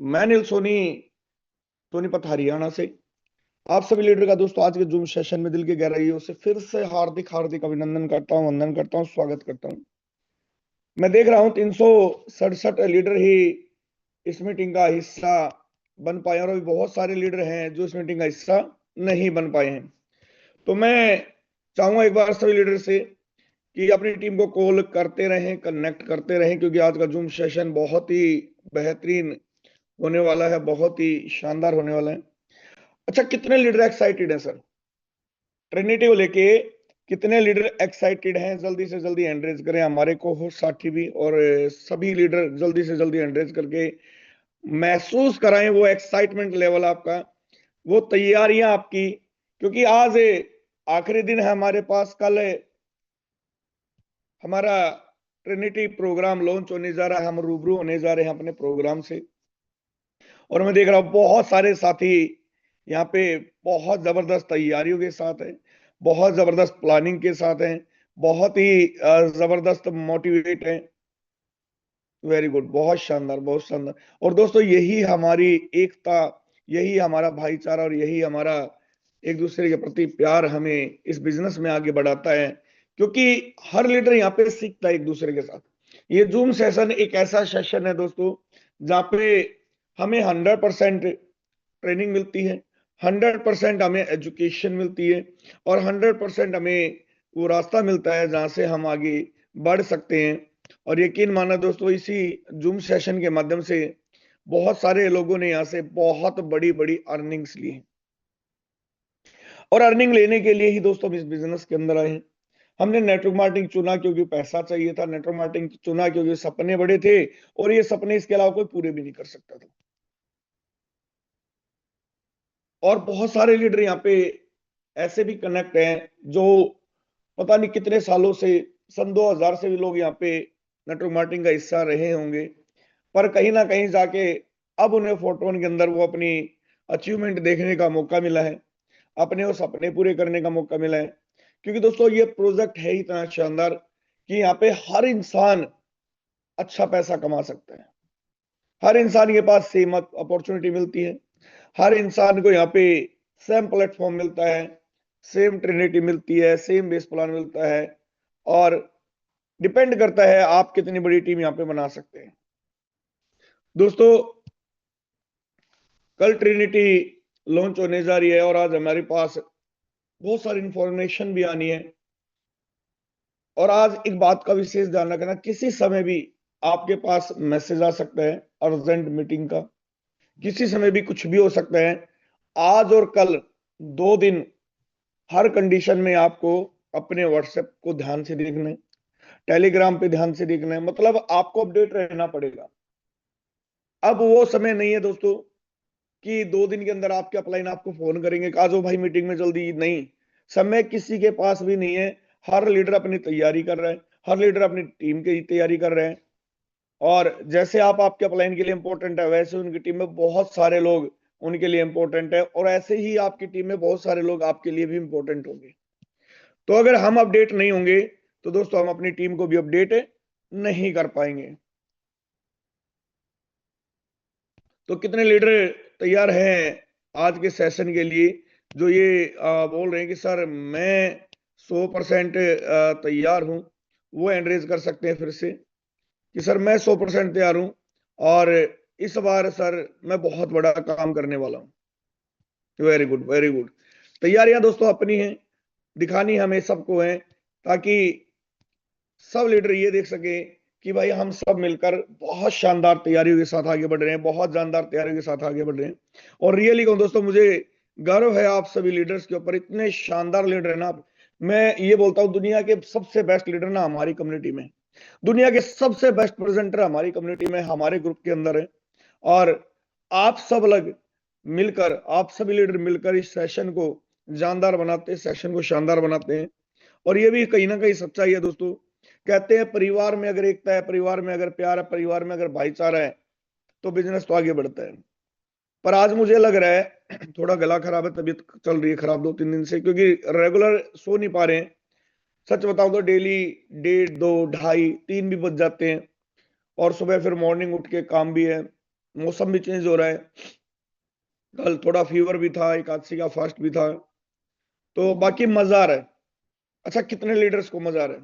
मैं नील सोनी, सोनीपत हरियाणा से आप सभी लीडर का दोस्तों आज के जूम सेशन में दिल की गहराइयों से फिर से हार्दिक हार्दिक अभिनंदन करता हूं, वंदन करता हूं, स्वागत करता हूं। मैं देख रहा हूं 367 लीडर ही इस मीटिंग का हिस्सा बन पाए और अभी बहुत सारे लीडर हैं जो इस मीटिंग का हिस्सा नहीं बन पाए हैं। तो मैं चाहूंगा एक बार सभी लीडर से कि अपनी टीम को कॉल करते रहें, कनेक्ट करते रहें, क्योंकि आज का जूम सेशन बहुत ही बेहतरीन होने वाला है, बहुत ही शानदार होने वाला है। अच्छा, कितने लीडर एक्साइटेड हैं सर ट्रिनिटी को लेके? कितने लीडर एक्साइटेड हैं? जल्दी से जल्दी हैंड रेज करें, हमारे को हो साथी भी और सभी लीडर जल्दी से जल्दी हैंड रेज करके महसूस कराएं वो एक्साइटमेंट लेवल आपका, वो तैयारियां आपकी, क्योंकि आज आखिरी दिन है हमारे पास। कल हमारा ट्रिनिटी प्रोग्राम लॉन्च होने जा रहा है, हम रूबरू होने जा रहे हैं अपने प्रोग्राम से। और मैं देख रहा हूं बहुत सारे साथी यहाँ पे बहुत जबरदस्त तैयारियों के साथ हैं, बहुत जबरदस्त प्लानिंग के साथ हैं, बहुत ही जबरदस्त मोटिवेट हैं। वेरी गुड, बहुत शानदार, बहुत शानदार। और दोस्तों यही हमारी एकता, यही हमारा भाईचारा और यही हमारा एक दूसरे के प्रति प्यार हमें इस बिजनेस में आगे बढ़ाता है, क्योंकि हर लीडर यहाँ पे सीखता है एक दूसरे के साथ। ये जूम सेशन एक ऐसा सेशन है दोस्तों जहाँ पे हमें 100% ट्रेनिंग मिलती है, 100% हमें एजुकेशन मिलती है और 100% हमें वो रास्ता मिलता है जहां से हम आगे बढ़ सकते हैं। और यकीन माना दोस्तों, इसी जूम सेशन के माध्यम से बहुत सारे लोगों ने यहाँ से बहुत बड़ी बड़ी अर्निंग्स ली हैं। और अर्निंग लेने के लिए ही दोस्तों हम इस बिजनेस के अंदर आए हैं। हमने नेटवर्क मार्केटिंग चुना क्योंकि पैसा चाहिए था, नेटवर्क मार्केटिंग चुना क्योंकि सपने बड़े थे और ये सपने इसके अलावा कोई पूरे भी नहीं कर सकता था। और बहुत सारे लीडर यहाँ पे ऐसे भी कनेक्ट हैं जो पता नहीं कितने सालों से, सन 2000 से भी लोग यहाँ पे नेटवर्क मार्केटिंग का हिस्सा रहे होंगे, पर कहीं ना कहीं जाके अब उन्हें फोटोन के अंदर वो अपनी अचीवमेंट देखने का मौका मिला है, अपने वो सपने पूरे करने का मौका मिला है। क्योंकि दोस्तों ये प्रोजेक्ट है इतना शानदार कि यहाँ पे हर इंसान अच्छा पैसा कमा सकता है, हर इंसान के पास सेम अपॉर्चुनिटी मिलती है, हर इंसान को यहाँ पे सेम प्लेटफॉर्म मिलता है, सेम ट्रिनिटी मिलती है, सेम बेस प्लान मिलता है। और डिपेंड करता है आप कितनी बड़ी टीम यहाँ पे बना सकते हैं। दोस्तों कल ट्रिनिटी लॉन्च होने जा रही है और आज हमारे पास बहुत सारी इंफॉर्मेशन भी आनी है। और आज एक बात का विशेष ध्यान रखना, किसी समय भी आपके पास मैसेज आ सकता है अर्जेंट मीटिंग का, किसी समय भी कुछ भी हो सकता है। आज और कल 2 दिन हर कंडीशन में आपको अपने व्हाट्सएप को ध्यान से देखना है, टेलीग्राम पे ध्यान से देखना है, मतलब आपको अपडेट रहना पड़ेगा। अब वो समय नहीं है दोस्तों कि 2 दिन के अंदर आपके अपलाइन आपको फोन करेंगे कि आ जाओ भाई मीटिंग में जल्दी, नहीं। समय किसी के पास भी नहीं है। हर लीडर अपनी तैयारी कर रहा है, हर लीडर अपनी टीम की तैयारी कर रहे हैं। और जैसे आप आपके अपलाइन के लिए इंपॉर्टेंट है, वैसे उनकी टीम में बहुत सारे लोग उनके लिए इंपॉर्टेंट है और ऐसे ही आपकी टीम में बहुत सारे लोग आपके लिए भी इंपॉर्टेंट होंगे। तो अगर हम अपडेट नहीं होंगे तो दोस्तों हम अपनी टीम को भी अपडेट नहीं कर पाएंगे। तो कितने लीडर तैयार हैं आज के सेशन के लिए, जो ये बोल रहे हैं कि सर मैं 100% तैयार हूं? वो एंड्रेज कर सकते हैं फिर से कि सर मैं 100% तैयार हूं और इस बार सर मैं बहुत बड़ा काम करने वाला हूं। Very good, very good. तैयारियां दोस्तों अपनी हैं, दिखानी हमें सबको है, ताकि सब लीडर ये देख सके कि भाई हम सब मिलकर बहुत शानदार तैयारियों के साथ आगे बढ़ रहे हैं, बहुत शानदार तैयारियों के साथ आगे बढ़ रहे हैं। और रियली कहूं दोस्तों, मुझे गर्व है आप सभी लीडर्स के ऊपर, इतने शानदार लीडर है ना आप। मैं ये बोलता हूं दुनिया के सबसे बेस्ट लीडर ना हमारी कम्युनिटी में, दुनिया के सबसे बेस्ट प्रेजेंटर हमारी कम्युनिटी में, हमारे ग्रुप के अंदर है। और आप सब लोग मिलकर, आप सभी लीडर मिलकर इस सेशन को जानदार बनाते हैं, सेशन को शानदार बनाते हैं। और ये भी कहीं ना कहीं सच्चाई है दोस्तों। कहते हैं परिवार में अगर एकता है, परिवार में अगर प्यार है, परिवार में अगर भाईचारा है तो बिजनेस तो आगे बढ़ता है। पर आज मुझे लग रहा है थोड़ा गला खराब है, तबीयत चल रही है खराब 2-3 दिन से, क्योंकि रेगुलर सो नहीं पा रहे हैं। सच बताऊं तो डेली 1:30, 2, ढाई, 3 भी बज जाते हैं और सुबह फिर मॉर्निंग उठ के काम भी है, मौसम भी चेंज हो रहा है, कल थोड़ा फीवर भी था, एकादशी का फास्ट भी था, तो बाकी मजा आ रहा है। अच्छा, कितने लीडर्स को मजा आ रहा है?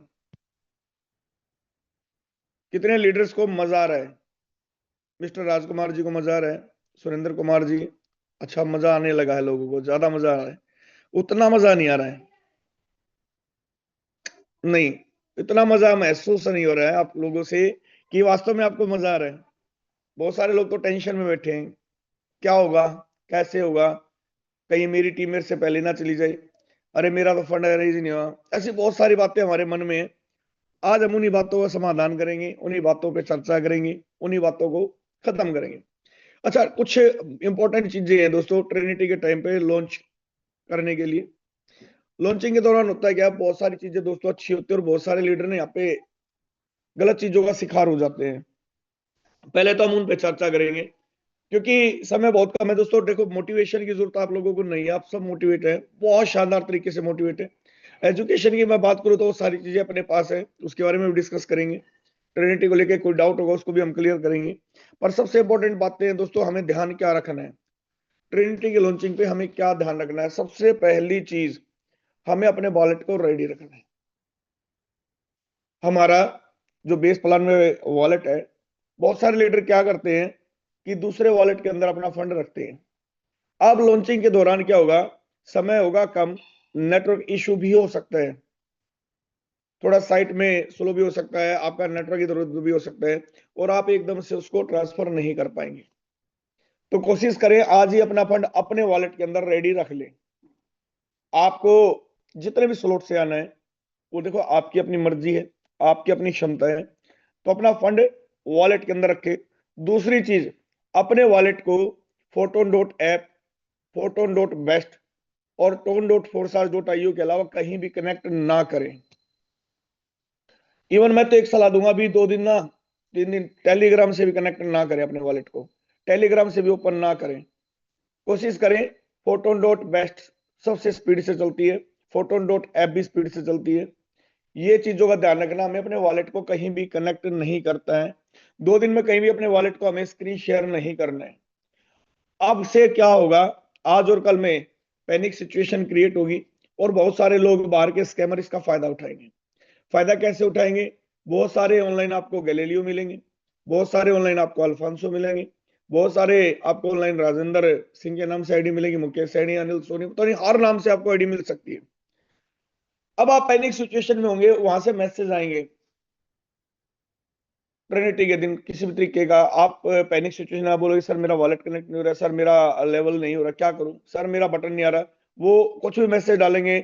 कितने लीडर्स को मजा आ रहा है? मिस्टर राजकुमार जी को मजा आ रहा है, सुरेंद्र कुमार जी, अच्छा मजा आने लगा है, लोगों को ज्यादा मजा आ रहा है। उतना मजा नहीं आ रहा है, नहीं, इतना मजा महसूस नहीं हो रहा है आप लोगों से कि वास्तव में आपको मजा आ रहा है। बहुत सारे लोग तो टेंशन में बैठे हैं, क्या होगा, कैसे होगा, कहीं मेरी टीम मेरे से पहले ना चली जाए, अरे मेरा तो फंड रेज नहीं हुआ, ऐसी बहुत सारी बातें हमारे मन में हैं। आज हम उन्हीं बातों का समाधान करेंगे, उन्हीं बातों पे चर्चा करेंगे, उन्हीं बातों को खत्म करेंगे। अच्छा, कुछ इंपॉर्टेंट चीजें हैं दोस्तों ट्रिनिटी के टाइम पे लॉन्च करने के लिए। लॉन्चिंग के दौरान होता है क्या, बहुत सारी चीजें दोस्तों अच्छी होती है और बहुत सारे लीडर ने यहाँ पे गलत चीजों का शिकार हो जाते हैं। पहले तो हम उन पे चर्चा करेंगे, क्योंकि समय बहुत कम है दोस्तों। देखो, मोटिवेशन की जरूरत आप लोगों को नहीं है, आप सब मोटिवेट है, बहुत शानदार तरीके से मोटिवेट है। एजुकेशन की मैं बात करूँ तो वो सारी चीजें अपने पास है, उसके बारे में भी डिस्कस करेंगे। ट्रिनिटी को लेकर कोई डाउट होगा उसको भी हम क्लियर करेंगे। पर सबसे इंपॉर्टेंट बातें हैं दोस्तों, हमें ध्यान क्या रखना है ट्रिनिटी की लॉन्चिंग पे, हमें क्या ध्यान रखना है? सबसे पहली चीज, हमें अपने वॉलेट को रेडी रखना है। हमारा जो बेस प्लान में वॉलेट है, बहुत सारे लीडर क्या करते हैं कि दूसरे वॉलेट के अंदर अपना फंड रखते हैं। अब लॉन्चिंग के दौरान क्या होगा, समय होगा कम, नेटवर्क इशू भी हो सकता है, थोड़ा साइट में स्लो भी हो सकता है, आपका नेटवर्क की जरूरत भी हो सकता है, और आप एकदम से उसको ट्रांसफर नहीं कर पाएंगे। तो कोशिश करें आज ही अपना फंड अपने वॉलेट के अंदर रेडी रख लें। आपको जितने भी स्लॉट से आना है, वो देखो आपकी अपनी मर्जी है, आपकी अपनी क्षमता है, तो अपना फंड वॉलेट के अंदर रखे। दूसरी चीज, अपने वॉलेट को photon dot app, photon dot best और टोन डॉट फोरसार डॉट आईओ के अलावा कहीं भी कनेक्ट ना करें। इवन मैं तो एक सलाह दूंगा, भी 2 दिन ना 3 दिन टेलीग्राम से भी कनेक्ट ना करें अपने वॉलेट को, टेलीग्राम से भी ओपन ना करें। कोशिश करें फोटोन डॉट बेस्ट सबसे स्पीड से चलती है, फोटोन डॉट ऐप भी स्पीड से चलती है। ये चीजों का ध्यान रखना, हमें अपने वॉलेट को कहीं भी कनेक्ट नहीं करता है। 2 दिन में कहीं भी अपने वॉलेट को हमें स्क्रीन शेयर नहीं करना है। अब से क्या होगा, आज और कल में पैनिक सिचुएशन क्रिएट होगी और बहुत सारे लोग बाहर के स्कैमर इसका फायदा उठाएंगे। फायदा कैसे उठाएंगे? बहुत सारे ऑनलाइन आपको गैलीलियो मिलेंगे, बहुत सारे ऑनलाइन आपको अल्फांसो मिलेंगे, बहुत सारे आपको ऑनलाइन राजेंद्र सिंह के नाम से आईडी मिलेगी, मुकेश सैनी, अनिल सोनी, तो नहीं हर नाम से आपको आईडी मिल सकती है। अब आप पैनिक सिचुएशन में होंगे, वहां से मैसेज आएंगे ट्रिनिटी के दिन किसी भी तरीके का, आप पैनिक सिचुएशन आप बोलोगे सर मेरा वॉलेट कनेक्ट नहीं हो रहा, सर मेरा लेवल नहीं हो रहा, क्या करूं सर, मेरा बटन नहीं आ रहा, वो कुछ भी मैसेज डालेंगे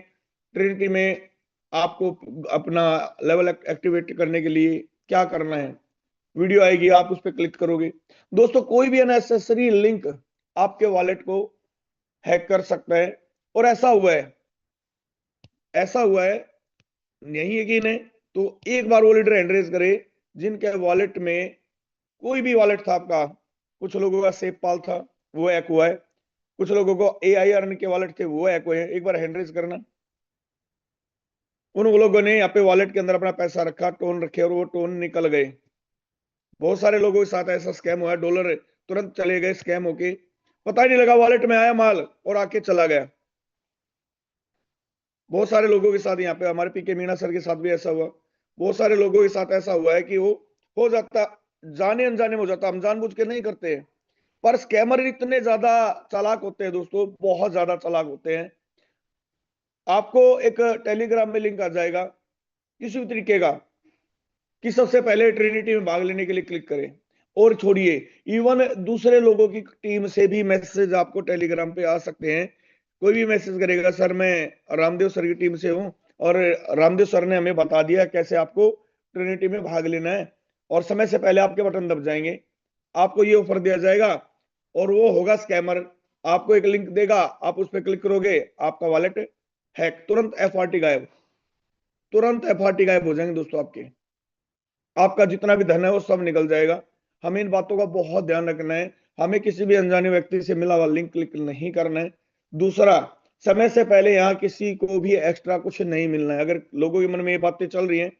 ट्रिनिटी में। आपको अपना लेवल एक्टिवेट करने के लिए क्या करना है, वीडियो आएगी, आप उस पर क्लिक करोगे। दोस्तों, कोई भी अननेसेसरी लिंक आपके वॉलेट को हैक कर सकता है, और ऐसा हुआ है, यही यकीन है। तो एक बार वो लीडर हैंड रेज करे जिनके वॉलेट में, कोई भी वॉलेट था आपका, कुछ लोगों का सेफ पाल था वो हैक हुआ है, कुछ लोगों को एआई अर्न के वॉलेट थे वो हैक हुए हैं, एक बार हैंड रेज करना। उन लोगों ने यहाँ पे वॉलेट के अंदर अपना पैसा रखा, टोन रखे, और वो टोन निकल गए। बहुत सारे लोगों के साथ ऐसा स्कैम हुआ है, डॉलर तुरंत चले गए स्कैम होके, पता ही नहीं लगा वॉलेट में आया माल और आके चला गया। बहुत सारे लोगों के साथ यहाँ पे, हमारे पीके मीणा सर के साथ भी ऐसा हुआ। बहुत सारे लोगों के साथ ऐसा हुआ है कि वो हो जाता, जाने अनजाने में हो जाता, हम जानबूझ के नहीं करते हैं। पर स्कैमर इतने ज्यादा चालाक होते हैं दोस्तों, बहुत ज्यादा चालाक होते हैं। आपको एक टेलीग्राम में लिंक आ जाएगा किसी भी तरीके का, कि सबसे पहले ट्रिनिटी में भाग लेने के लिए क्लिक करें। और छोड़िए, इवन दूसरे लोगों की टीम से भी मैसेज आपको टेलीग्राम पे आ सकते हैं। कोई भी मैसेज करेगा सर मैं रामदेव सर की टीम से हूं, और रामदेव सर ने हमें बता दिया कैसे आपको ट्रिनिटी में भाग लेना है, और समय से पहले आपके बटन दब जाएंगे, आपको ये ऑफर दिया जाएगा, और वो होगा स्कैमर। आपको एक लिंक देगा, आप उस पर क्लिक करोगे, आपका वॉलेट हैक, तुरंत एफआरटी गायब, तुरंत एफआरटी गायब हो जाएंगे दोस्तों आपके, आपका जितना भी धन है वो सब निकल जाएगा। हमें इन बातों का बहुत ध्यान रखना है, हमें किसी भी अनजाने व्यक्ति से मिला हुआ लिंक क्लिक नहीं करना है। दूसरा, समय से पहले यहाँ किसी को भी एक्स्ट्रा कुछ नहीं मिलना है। अगर लोगों के मन में ये बातें चल रही हैं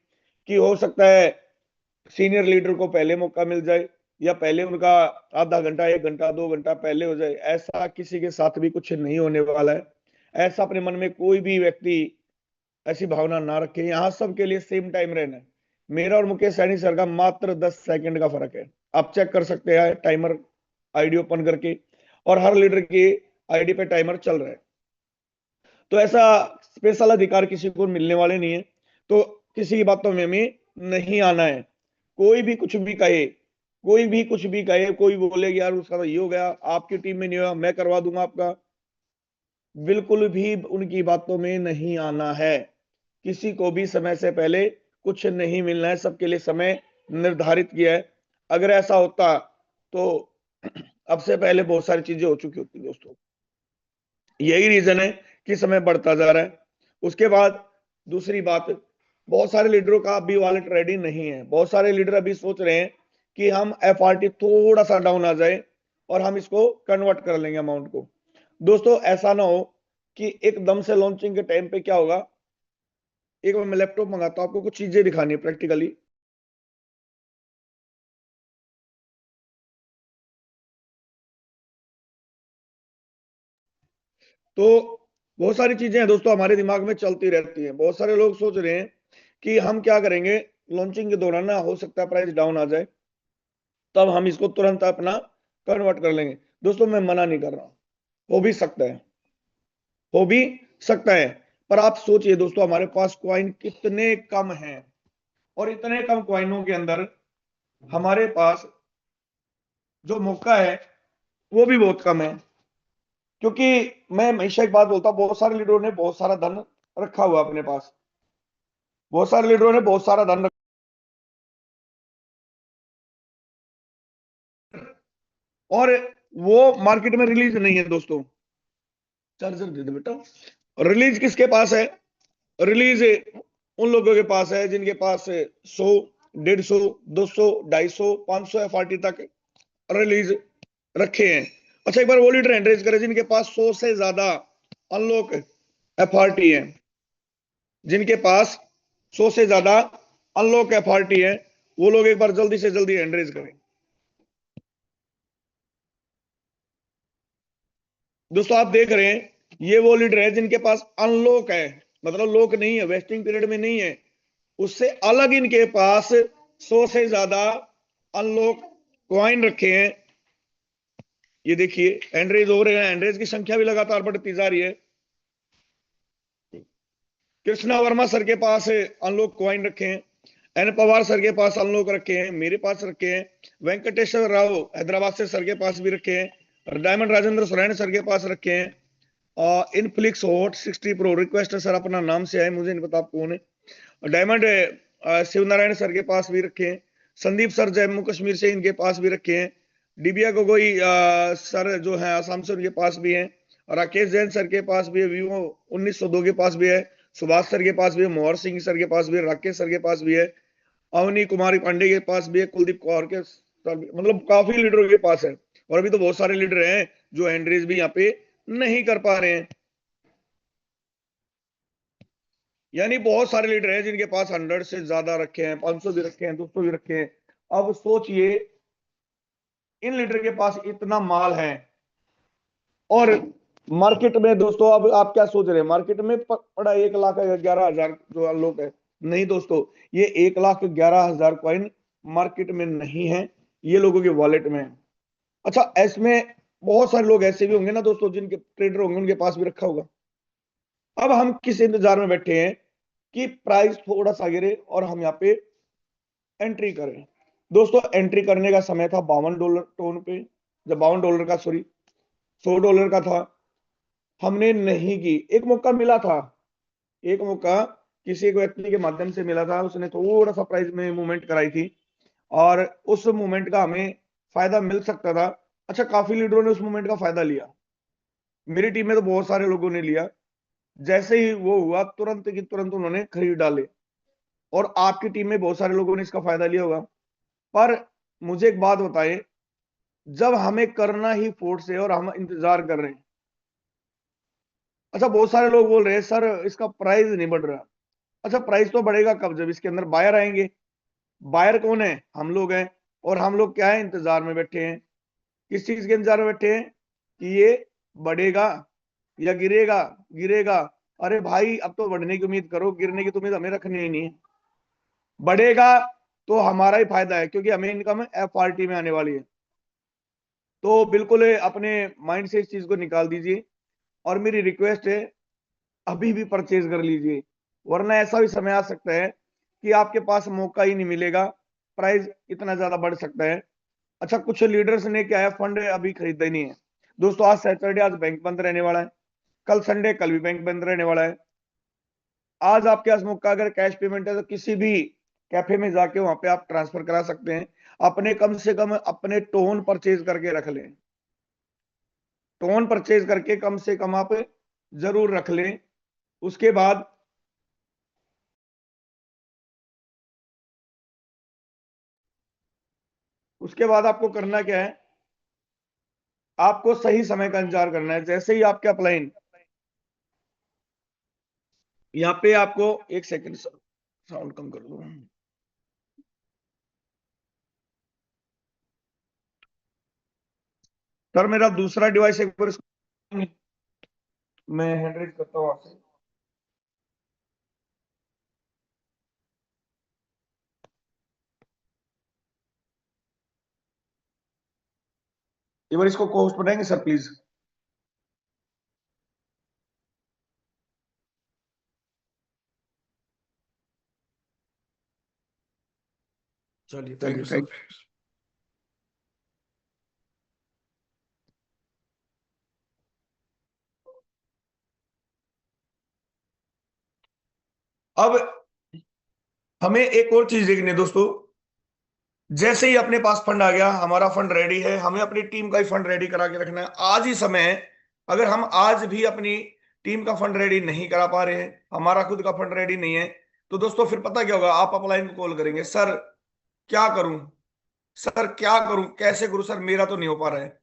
कि हो सकता है सीनियर लीडर को पहले मौका मिल जाए, या पहले उनका आधा घंटा, 1 घंटा, 2 घंटा पहले हो जाए, ऐसा किसी के साथ भी कुछ नहीं होने वाला है। ऐसा अपने मन में कोई भी व्यक्ति ऐसी भावना ना रखे। यहाँ सबके लिए सेम टाइम रहना है। मेरा और मुकेश सैनी सर का मात्र 10 सेकंड का फर्क है। आप चेक कर सकते हैं टाइमर आईडी ओपन करके, और हर लीडर की आईडी पे टाइमर चल रहा है। तो ऐसा स्पेशल अधिकार किसी को मिलने वाले नहीं है। तो किसी की बातों में हमें नहीं आना है। कोई भी कुछ भी कहे, कोई भी कुछ भी कहे, कोई बोले कि यार उसका तो ये हो गया, आपकी टीम में नहीं हुआ, मैं करवा दूंगा आपका, बिल्कुल भी उनकी बातों में नहीं आना है। किसी को भी समय से पहले कुछ नहीं मिलना है। सबके लिए समय निर्धारित किया है। अगर ऐसा होता तो अब से पहले बहुत सारी चीजें हो चुकी होती दोस्तों। यही रीजन है कि समय बढ़ता जा रहा है। उसके बाद दूसरी बात, बहुत सारे लीडरों का अभी वॉलेट रेडी नहीं है। बहुत सारे लीडर अभी सोच रहे हैं कि हम एफआरटी थोड़ा सा डाउन आ जाए और हम इसको कन्वर्ट कर लेंगे अमाउंट को। दोस्तों ऐसा ना हो कि एकदम से लॉन्चिंग के टाइम पे क्या होगा। एक बार मैं लैपटॉप मंगाता हूं, आपको कुछ चीजें दिखानी है प्रैक्टिकली। तो बहुत सारी चीजें हैं दोस्तों हमारे दिमाग में चलती रहती हैं। बहुत सारे लोग सोच रहे हैं कि हम क्या करेंगे, लॉन्चिंग के दौरान ना हो सकता है प्राइस डाउन आ जाए, तब हम इसको तुरंत अपना कन्वर्ट कर लेंगे। दोस्तों मैं मना नहीं कर रहा हूं, हो भी सकता है, हो भी सकता है। पर आप सोचिए दोस्तों, हमारे पास क्वाइन कितने कम हैं, और इतने कम क्वाइनों के अंदर हमारे पास जो मौका है वो भी बहुत कम है। क्योंकि मैं हमेशा एक बात बोलता हूं, बहुत सारे लीडरों ने बहुत सारा धन रखा हुआ अपने पास। बहुत सारे लीडरों ने बहुत सारा धन रखा, और वो मार्केट में रिलीज नहीं है दोस्तों। चार्जर दे दो बेटा। रिलीज किसके पास है? रिलीज उन लोगों के पास है जिनके पास 100, 150, 200, 250, 500 एफआरटी तक रिलीज रखे हैं। अच्छा, एक बार वो लीडर हैंड रेज करें जिनके पास 100 से ज्यादा अनलॉक एफआरटी है। जिनके पास 100 से ज्यादा अनलॉक एफआरटी है, वो लोग एक बार जल्दी से जल्दी हैंड रेज करें। दोस्तों आप देख रहे हैं ये वो लीडर है जिनके पास अनलॉक है, मतलब लॉक नहीं है, वेस्टिंग पीरियड में नहीं है। उससे अलग इनके पास 100 से ज्यादा अनलॉक क्वाइन रखे हैं। ये देखिए एंड्रेज हो रहे हैं, एंड्रेज की संख्या भी लगातार बढ़ती जा रही है। कृष्णा वर्मा सर के पास अनलॉक क्वाइन रखे हैं, एन पवार सर के पास अनलॉक रखे हैं, मेरे पास रखे हैं, वेंकटेश्वर राव हैदराबाद से सर के पास भी रखे हैं, डायमंड राजेंद्र सोरेन सर के पास रखे हैं, और इनफ्लिक्स हॉट 60 प्रो रिक्वेस्ट सर अपना नाम से है, मुझे नहीं पता आप कौन है। डायमंड शिवनारायण सर के पास भी रखे हैं, संदीप सर जम्मू कश्मीर से इनके पास भी रखे हैं, डिबिया गोगोई सर जो है आसाम से उनके पास भी हैं, राकेश जैन सर के पास भी है, वीवो 1902 के पास भी है, सुभाष सर के पास भी है, मोहर सिंह सर के पास भी है, राकेश सर के पास भी है, अवनी कुमारी पांडे के पास भी है, कुलदीप कौर के मतलब काफी लीडरों के पास है। और अभी तो बहुत सारे लीडर हैं जो एंड्रेज भी यहाँ पे नहीं कर पा रहे हैं। यानी बहुत सारे लीडर हैं जिनके पास 100 से ज्यादा रखे हैं, 500 भी रखे हैं, 200 भी रखे हैं। अब सोचिए इन लीडर के पास इतना माल है, और मार्केट में दोस्तों अब आप क्या सोच रहे हैं, मार्केट में पड़ा 1,11,000 जो लोग है। नहीं दोस्तों, ये 1,11,000 कॉइन मार्केट में नहीं है, ये लोगों के वॉलेट में है। अच्छा, इसमें बहुत सारे लोग ऐसे भी होंगे ना दोस्तों, जिनके ट्रेडर होंगे उनके पास भी रखा होगा। अब हम किस इंतजार में बैठे हैं कि प्राइस थोड़ा सा गिरे और हम यहाँ पे एंट्री करें। दोस्तों एंट्री करने का समय था $52 टोन पे, जब $52 का, सॉरी $100 का था, हमने नहीं की। एक मौका मिला था, एक मौका किसी एक व्यक्ति के माध्यम से मिला था, उसने थोड़ा सा प्राइस में मूवमेंट कराई थी, और उस मूवमेंट का हमें फायदा मिल सकता था। अच्छा, काफी लीडरों ने उस मूवमेंट का फायदा लिया, मेरी टीम में तो बहुत सारे लोगों ने लिया। जैसे ही वो हुआ तुरंत की तुरंत उन्होंने खरीद डाले, और आपकी टीम में बहुत सारे लोगों ने इसका फायदा लिया होगा। पर मुझे एक बात बताएं, जब हमें करना ही फोर्स है और हम इंतजार कर रहे हैं। अच्छा, बहुत सारे लोग बोल रहे हैं सर इसका प्राइस नहीं बढ़ रहा। अच्छा, प्राइस तो बढ़ेगा कब? जब इसके अंदर बायर आएंगे। बायर कौन है? हम लोग हैं। और हम लोग क्या है, इंतजार में बैठे हैं। किस चीज के इंतजार में बैठे हैं कि ये बढ़ेगा या गिरेगा, गिरेगा। अरे भाई, अब तो बढ़ने की उम्मीद करो, गिरने की तो उम्मीद हमें रखनी ही नहीं है। बढ़ेगा तो हमारा ही फायदा है, क्योंकि हमें इनकम एफआरटी में आने वाली है। तो बिल्कुल अपने माइंड से इस चीज को निकाल दीजिए, और मेरी रिक्वेस्ट है, अभी भी परचेज कर लीजिए, वरना ऐसा भी समय आ सकता है कि आपके पास मौका ही नहीं मिलेगा, प्राइस इतना ज्यादा बढ़ सकता है। अच्छा, कुछ लीडर्स ने क्या है, फंड अभी खरीदा ही नहीं है। दोस्तों, आज सैटरडे, आज बैंक बंद रहने वाला है। कल संडे, कल भी बैंक बंद रहने वाला है। आज आपके पास मौका, अगर कैश पेमेंट है तो किसी भी कैफे में जाके वहां पे आप ट्रांसफर करा सकते हैं। अपने कम से कम अपने टोन परचेज करके रख लें। टोन परचेज करके कम से कम आप जरूर रख लें। उसके बाद उसके बाद आपको करना क्या है, आपको सही समय का इंतजार करना है। जैसे ही आपके अपलाइन, यहाँ पे आपको, एक सेकंड, साउंड कम कर दो। सर, मेरा दूसरा डिवाइस एक बार मैं हैंड रेज करता हूँ आपसे। एक बार इसको कोस्ट बनाएंगे सर, प्लीज। चलिए, थैंक यू सर। अब हमें एक और चीज देखनी है दोस्तों। जैसे ही अपने पास फंड आ गया, हमारा फंड रेडी है, हमें अपनी टीम का ही फंड रेडी करा के रखना है। आज ही समय है। अगर हम आज भी अपनी टीम का फंड रेडी नहीं करा पा रहे हैं, हमारा खुद का फंड रेडी नहीं है, तो दोस्तों फिर पता क्या होगा, आप अपलाइन को कॉल करेंगे, सर क्या करूं, सर क्या करूं, कैसे करूं सर, मेरा तो नहीं हो पा रहा है।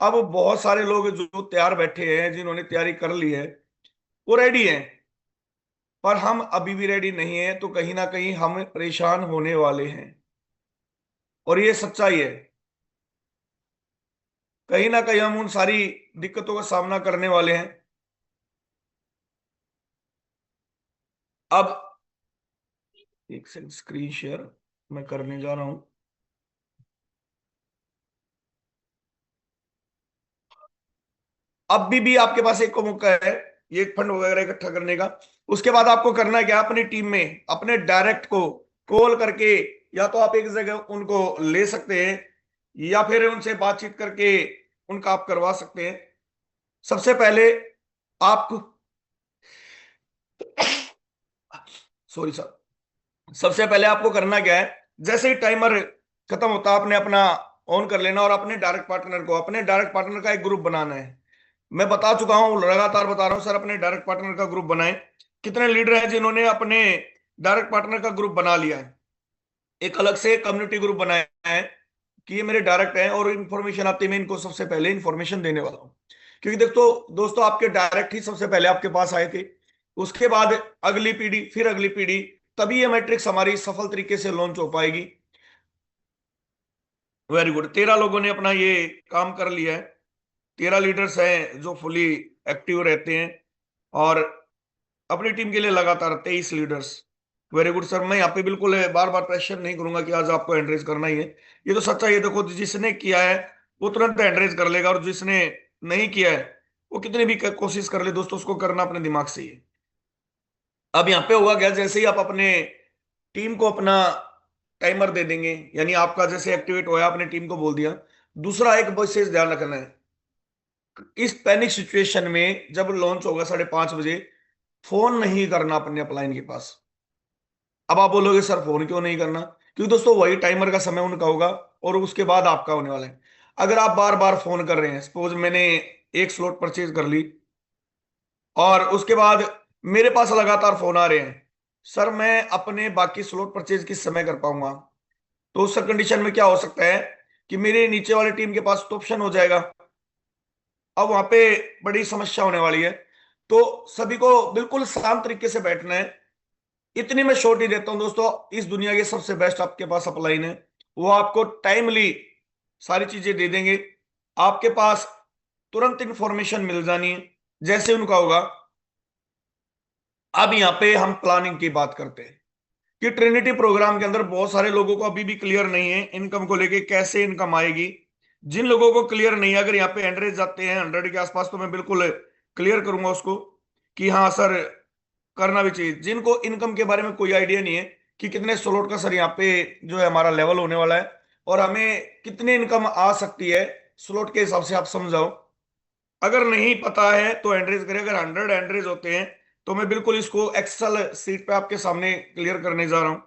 अब बहुत सारे लोग जो तैयार बैठे हैं, जिन्होंने तैयारी कर ली है, वो रेडी हैं, पर हम अभी भी रेडी नहीं है, तो कहीं ना कहीं हम परेशान होने वाले हैं। और ये सच्चाई है। कहीं ना कहीं हम उन सारी दिक्कतों का सामना करने वाले हैं। अब एक सेकंड, स्क्रीन शेयर मैं करने जा रहा हूं। अब भी आपके पास एक को मौका है ये फंड वगैरह इकट्ठा करने का। उसके बाद आपको करना क्या, अपनी टीम में अपने डायरेक्ट को कॉल करके, या तो आप एक जगह उनको ले सकते हैं, या फिर उनसे बातचीत करके उनका आप करवा सकते हैं। सबसे पहले आपको, सॉरी सर, सबसे पहले आपको करना क्या है, जैसे ही टाइमर खत्म होता है, आपने अपना ऑन कर लेना, और अपने डायरेक्ट पार्टनर का एक ग्रुप बनाना है। मैं बता चुका हूं, लगातार बता रहा हूं सर, अपने डायरेक्ट पार्टनर का ग्रुप बनाएं। कितने लीडर हैं जिन्होंने अपने डायरेक्ट पार्टनर का ग्रुप बना लिया है, एक अलग से कम्युनिटी ग्रुप बनाया है कि ये मेरे डायरेक्ट हैं, और इन्फॉर्मेशन आती है, मैं इनको सबसे पहले इन्फॉर्मेशन देने वाला हूँ। क्योंकि दोस्तों आपके डायरेक्ट ही सबसे पहले आपके पास आए थे। उसके बाद अगली पीढ़ी, फिर अगली पीढ़ी, तभी ये मैट्रिक्स हमारी सफल तरीके से लॉन्च हो पाएगी। वेरी गुड, 13 लोगों ने अपना ये काम कर लिया है। 13 लीडर्स हैं जो फुली एक्टिव रहते हैं, और अपनी टीम के लिए लगातार 23 लीडर्स। वेरी गुड सर, मैं यहाँ पे बिल्कुल बार बार प्रेशर नहीं करूंगा कि आज आपको एंड्रेज करना ही है। ये तो सच्चाई है। देखो, जिसने किया है वो तुरंत एंड्रेज कर लेगा, और जिसने नहीं किया है वो कितनी भी कोशिश कर ले दोस्तों, उसको करना अपने दिमाग से ही है। अब यहाँ पे होगा क्या, जैसे ही आप अपने टीम को अपना टाइमर दे देंगे, यानी आपका जैसे एक्टिवेट होया, आपने टीम को बोल दिया। दूसरा एक विशेष ध्यान रखना है, इस पैनिक सिचुएशन में जब लॉन्च होगा 5:30 बजे, फोन नहीं करना अपने अपलाइन के पास। अब आप बोलोगे सर फोन क्यों नहीं करना, क्योंकि दोस्तों वही टाइमर का समय उनका होगा, और उसके बाद आपका होने वाला है। अगर आप बार बार फोन कर रहे हैं, सपोज मैंने एक स्लॉट परचेज कर ली, और उसके बाद मेरे पास लगातार फोन आ रहे हैं, सर मैं अपने बाकी स्लॉट परचेज किस समय कर पाऊंगा, तो उस कंडीशन में क्या हो सकता है कि मेरे नीचे वाली टीम के पास तो ऑप्शन हो जाएगा। अब वहां पे बड़ी समस्या होने वाली है। तो सभी को बिल्कुल शांत तरीके से बैठना है। इतनी मैं शॉर्ट ही देता हूं दोस्तों, इस दुनिया के सबसे बेस्ट आपके पास अपलाइन है। वो आपको टाइमली सारी चीजें दे देंगे, आपके पास तुरंत इंफॉर्मेशन मिल जानी है जैसे उनका होगा। अब यहाँ पे हम प्लानिंग की बात करते हैं कि ट्रिनिटी प्रोग्राम के अंदर बहुत सारे लोगों को अभी भी क्लियर नहीं है इनकम को लेके, कैसे इनकम आएगी। जिन लोगों को क्लियर नहीं है, अगर यहाँ पे एंड्रेज जाते हैं 100 के आसपास, तो मैं बिल्कुल क्लियर करूंगा उसको कि हाँ सर करना भी चाहिए। जिनको इनकम के बारे में कोई आइडिया नहीं है कि कितने स्लॉट का सर यहाँ पे जो है हमारा लेवल होने वाला है और हमें कितनी इनकम आ सकती है स्लॉट के हिसाब से, आप समझाओ। अगर नहीं पता है तो एंड्रेज करें। अगर 100 एंड्रेज होते हैं तो मैं बिल्कुल इसको एक्सेल सीट पे आपके सामने क्लियर करने जा रहा हूं,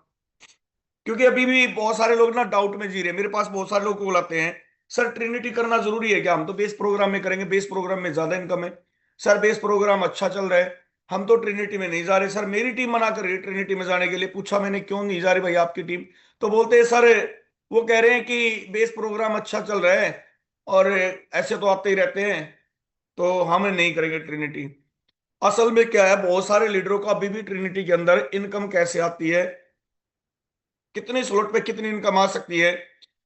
क्योंकि अभी भी बहुत सारे लोग ना डाउट में जी रहे हैं। मेरे पास बहुत सारे लोग को बुलाते हैं, सर ट्रिनिटी करना जरूरी है क्या, हम तो बेस प्रोग्राम में करेंगे, बेस प्रोग्राम में ज्यादा इनकम है। सर बेस प्रोग्राम अच्छा चल रहा है, हम तो ट्रिनिटी में नहीं जा रहे। सर मेरी टीम मना कर रही है ट्रिनिटी में जाने के लिए। पूछा मैंने क्यों नहीं जा रही भाई आपकी टीम, तो बोलते हैं सर वो कह रहे हैं कि बेस प्रोग्राम अच्छा चल रहा है और ऐसे तो आते ही रहते हैं, तो हम नहीं करेंगे ट्रिनिटी। असल में क्या है, बहुत सारे लीडरों को अभी भी ट्रिनिटी के अंदर इनकम कैसे आती है, कितने स्लॉट पे कितनी इनकम आ सकती है,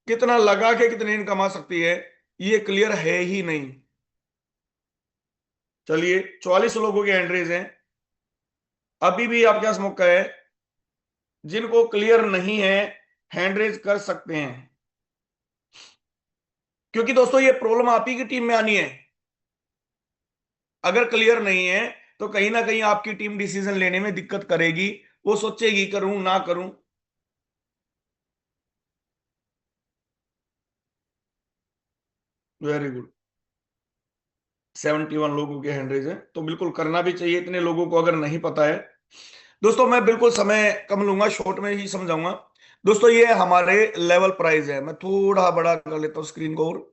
कितना लगा के कितनी इनकम आ सकती है, ये क्लियर है ही नहीं। चलिए 44 लोगों के एंट्रीज हैं, अभी भी आपके पास मौका है। जिनको क्लियर नहीं है हैंड रेज कर सकते हैं, क्योंकि दोस्तों ये प्रॉब्लम आप ही की टीम में आनी है। अगर क्लियर नहीं है तो कहीं ना कहीं आपकी टीम डिसीजन लेने में दिक्कत करेगी, वो सोचेगी करूं ना करूं। वेरी गुड, 71 लोगों के हैंड रेज है, तो बिल्कुल करना भी चाहिए इतने लोगों को अगर नहीं पता है। दोस्तों मैं बिल्कुल समय कम लूंगा, शॉर्ट में ही समझाऊंगा। दोस्तों ये हमारे लेवल प्राइस है, मैं थोड़ा बड़ा कर लेता हूं स्क्रीन को और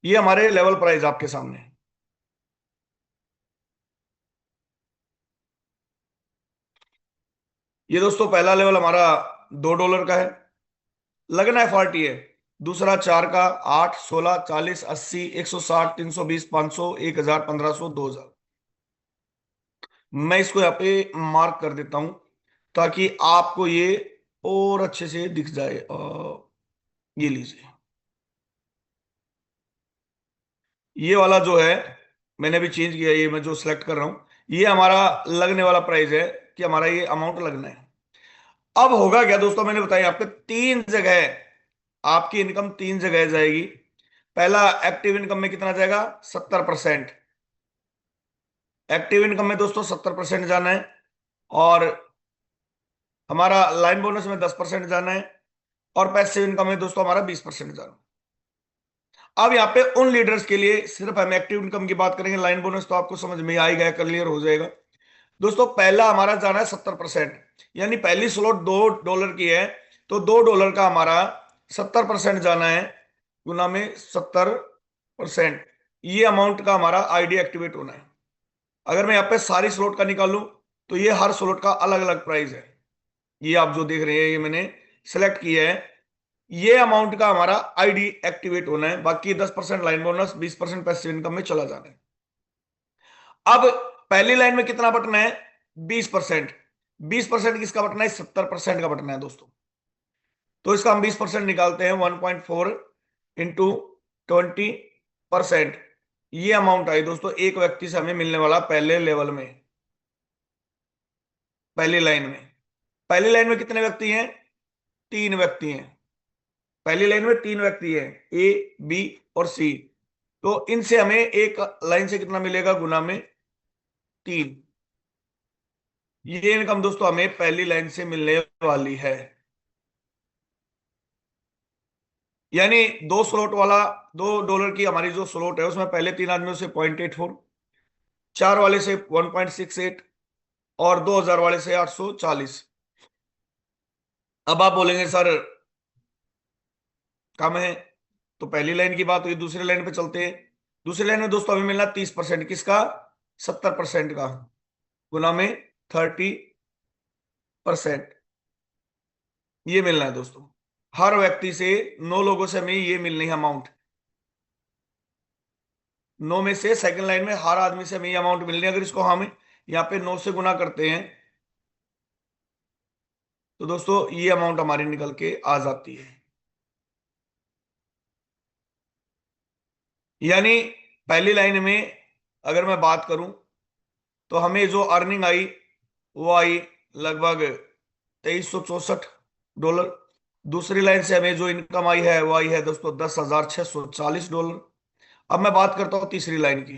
ये हमारे लेवल प्राइस आपके सामने है। ये दोस्तों पहला लेवल हमारा $2 का है, लगना एफआरटी है। दूसरा 4 का, 8, 16, 40, 80, 160, 320, 500, 1000, 1500, 2000। मैं इसको यहाँ पे मार्क कर देता हूं ताकि आपको ये और अच्छे से दिख जाए। ये लीजिए, ये वाला जो है मैंने भी चेंज किया, ये मैं जो सिलेक्ट कर रहा हूं ये हमारा लगने वाला प्राइस है कि हमारा ये अमाउंट लगना है। अब होगा क्या दोस्तों, मैंने बताया आपको तीन जगह आपकी इनकम तीन जगह जाएगी। पहला एक्टिव इनकम में कितना जाएगा, 70%। एक्टिव इनकम में दोस्तों 70% जाना है, और हमारा लाइन बोनस में 10% जाना है, और पैसिव इनकम में दोस्तों हमारा 20% जाना है। अब यहाँ पे उन लीडर्स के लिए सिर्फ हम एक्टिव इनकम की बात करेंगे, लाइन बोनस तो आपको समझ में आ ही गया, क्लियर हो जाएगा। दोस्तों पहला हमारा जाना है 70%, यानी पहली स्लॉट $2 की है, तो $2 का हमारा 70% जाना है, गुना में 70%। ये अमाउंट का हमारा आईडी एक्टिवेट होना है। अगर मैं यहाँ पे सारी स्लॉट का निकालूं तो ये हर स्लॉट का अलग अलग प्राइस है। ये आप जो देख रहे हैं ये मैंने सेलेक्ट किया है, ये अमाउंट का हमारा आईडी एक्टिवेट होना है। बाकी 10% लाइन बोनस, 20% पैसिव इनकम में चला जाना है। अब पहली लाइन में कितना बटना है, 20%। 20% किसका बटना है, 70% का बटना है दोस्तों। तो इसका हम 20% निकालते हैं, 1.4 इंटू 20%। ये अमाउंट आई दोस्तों एक व्यक्ति से हमें मिलने वाला पहले लेवल में, पहली लाइन में। पहली लाइन में कितने व्यक्ति हैं, तीन व्यक्ति हैं। पहली लाइन में तीन व्यक्ति हैं, ए, बी और सी। तो इनसे हमें एक लाइन से कितना मिलेगा, गुना में 3। ये इनकम दोस्तों हमें पहली लाइन से मिलने वाली है। यानी दो स्लॉट वाला, $2 की हमारी जो स्लॉट है उसमें पहले तीन आदमियों से 0.84, चार वाले से 1.68, और 2000 वाले से 840। अब आप बोलेंगे सर कम है, तो पहली लाइन की बात हुई, दूसरी लाइन पे चलते हैं। दूसरी लाइन में दोस्तों हमें मिलना 30%, किसका, 70% का, गुना में 30%। ये मिलना है दोस्तों हर व्यक्ति से, 9 लोगों से हमें ये मिलनी है अमाउंट। 9 में से सेकंड लाइन में हर आदमी से हमें ये अमाउंट मिलनी है। अगर इसको हम यहाँ पे 9 से गुना करते हैं तो दोस्तों ये अमाउंट हमारी निकल के आ जाती है। यानी पहली लाइन में अगर मैं बात करूं तो हमें जो अर्निंग आई वो आई लगभग $2364। दूसरी लाइन से हमें जो इनकम आई है वो आई है दोस्तों $10,640। अब मैं बात करता हूं तीसरी लाइन की,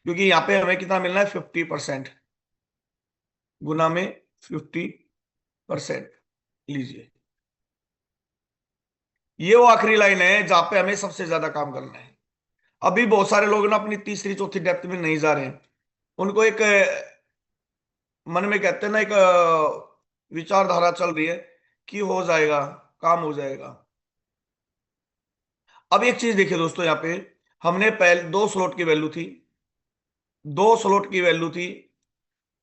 क्योंकि यहां पे हमें कितना मिलना है 50%, गुना में 50%। लीजिए, ये वो आखिरी लाइन है जहां पे हमें सबसे ज्यादा काम करना है। अभी बहुत सारे लोग ना अपनी तीसरी चौथी डेप्थ में नहीं जा रहे हैं। उनको एक मन में कहते हैं ना, एक विचारधारा चल रही है कि हो जाएगा, काम हो जाएगा। अब एक चीज देखिए दोस्तों, यहाँ पे हमने पहले दो स्लॉट की वैल्यू थी, 2 स्लॉट की वैल्यू थी,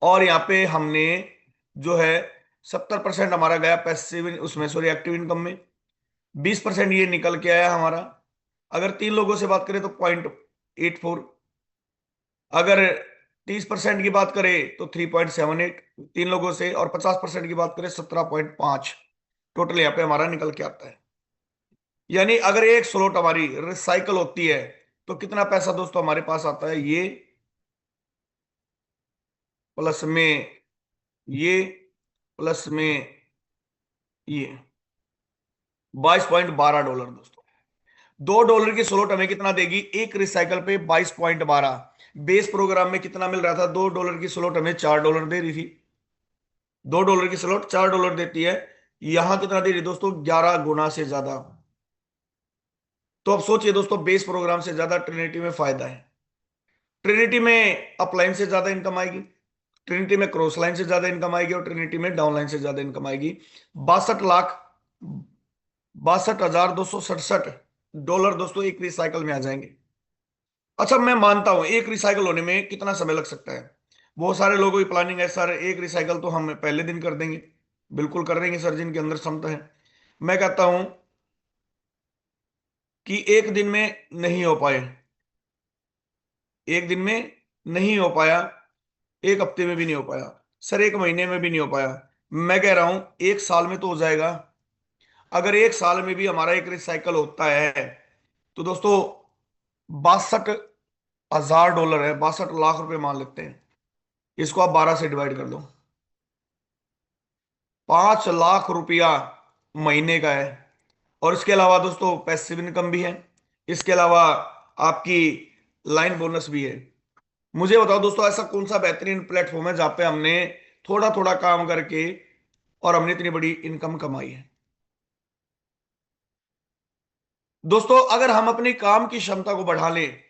और यहाँ पे हमने जो है 70% हमारा गया पैसिव उसमें, सॉरी एक्टिव इनकम में। 20% ये निकल के आया हमारा। अगर 3 लोगों से बात करें तो 0.84। अगर 30% की बात करें तो 3.78 3 लोगों से, और 50% की बात करें 17.5। टोटल यहाँ पे हमारा निकल के आता है। यानी अगर एक स्लॉट हमारी रिसाइकल होती है तो कितना पैसा दोस्तों हमारे पास आता है, ये प्लस में ये प्लस में ये $22.12 दोस्तों। $2 की स्लॉट हमें कितना देगी एक रिसाइकल पे? 22.12। बेस प्रोग्राम में कितना मिल रहा था? $2 की स्लॉट हमें $4 दे रही थी। $2 की स्लॉट $4 देती है। यहां कितना दे रही दोस्तों? 11 गुना से ज्यादा। तो अब सोचिए दोस्तों, बेस प्रोग्राम से ज्यादा ट्रिनिटी में फायदा है। ट्रिनिटी में अपलाइन से ज्यादा इनकम आएगी, ट्रिनिटी में क्रॉस लाइन से ज्यादा इनकम आएगी, और ट्रिनिटी में डाउन लाइन से ज्यादा इनकम आएगी। 62,62,267 डॉलर दोस्तों एक रिसाइकल में आ जाएंगे। अच्छा, मैं मानता हूं एक रिसाइकल होने में कितना समय लग सकता है। बहुत सारे लोगों की प्लानिंग है, सर एक रिसाइकल तो हम पहले दिन कर देंगे। बिल्कुल कर देंगे सर, जिनके अंदर क्षमता है। मैं कहता हूं कि एक दिन में नहीं हो पाए, एक दिन में नहीं हो पाया, एक हफ्ते में भी नहीं हो पाया, सर एक महीने में भी नहीं हो पाया, मैं कह रहा हूं एक साल में तो हो जाएगा। अगर एक साल में भी हमारा एक रिसाइकल होता है तो दोस्तों $62,000 है, 62 लाख रुपए मान लेते हैं। इसको आप 12 से डिवाइड कर दो, 5 लाख रुपया महीने का है। और इसके अलावा दोस्तों पैसिव इनकम भी है, इसके अलावा आपकी लाइन बोनस भी है। मुझे बताओ दोस्तों, ऐसा कौन सा बेहतरीन प्लेटफॉर्म है जहां पे हमने थोड़ा थोड़ा काम करके और हमने इतनी बड़ी इनकम कमाई है। दोस्तों अगर हम अपनी काम की क्षमता को बढ़ा लें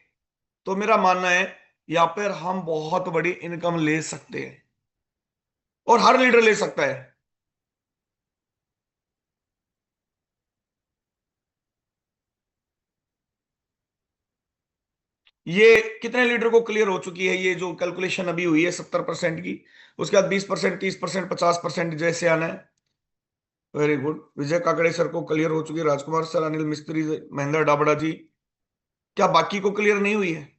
तो मेरा मानना है यहां पर हम बहुत बड़ी इनकम ले सकते हैं, और हर लीडर ले सकता है। ये कितने लीडर को क्लियर हो चुकी है ये जो कैलकुलेशन अभी हुई है 70% की? उसके बाद 20%, 30%, 50% जैसे आना है। वेरी गुड, विजय काकड़े सर को क्लियर हो चुकी है, राजकुमार सर, अनिल मिस्त्री, महेंद्र डाबड़ा जी। क्या बाकी को क्लियर नहीं हुई है?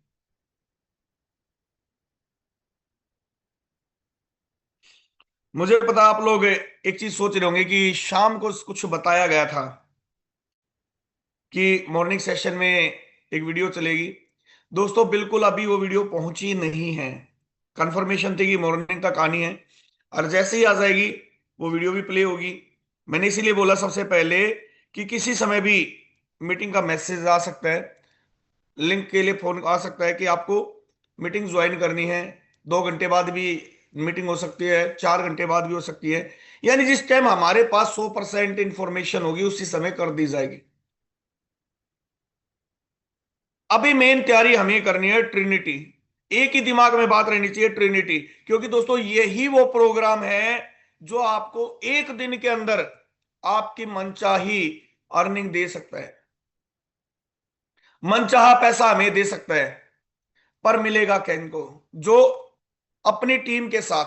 मुझे पता आप लोग एक चीज सोच रहे होंगे कि शाम को कुछ बताया गया था कि मॉर्निंग सेशन में एक वीडियो चलेगी। दोस्तों बिल्कुल अभी वो वीडियो पहुंची नहीं है। कंफर्मेशन थी कि मॉर्निंग तक आनी है, और जैसे ही आ जाएगी वो वीडियो भी प्ले होगी। मैंने इसीलिए बोला सबसे पहले कि किसी समय भी मीटिंग का मैसेज आ सकता है, लिंक के लिए फोन आ सकता है कि आपको मीटिंग ज्वाइन करनी है। 2 घंटे बाद भी मीटिंग हो सकती है, 4 घंटे बाद भी हो सकती है। यानी जिस टाइम हमारे पास 100% इंफॉर्मेशन होगी उसी समय कर दी जाएगी। अभी मेन तैयारी हमें करनी है ट्रिनिटी। एक ही दिमाग में बात रहनी चाहिए, ट्रिनिटी। क्योंकि दोस्तों यही वो प्रोग्राम है जो आपको एक दिन के अंदर आपकी मनचाही अर्निंग दे सकता है, मनचाहा पैसा हमें दे सकता है। पर मिलेगा किन को? जो अपनी टीम के साथ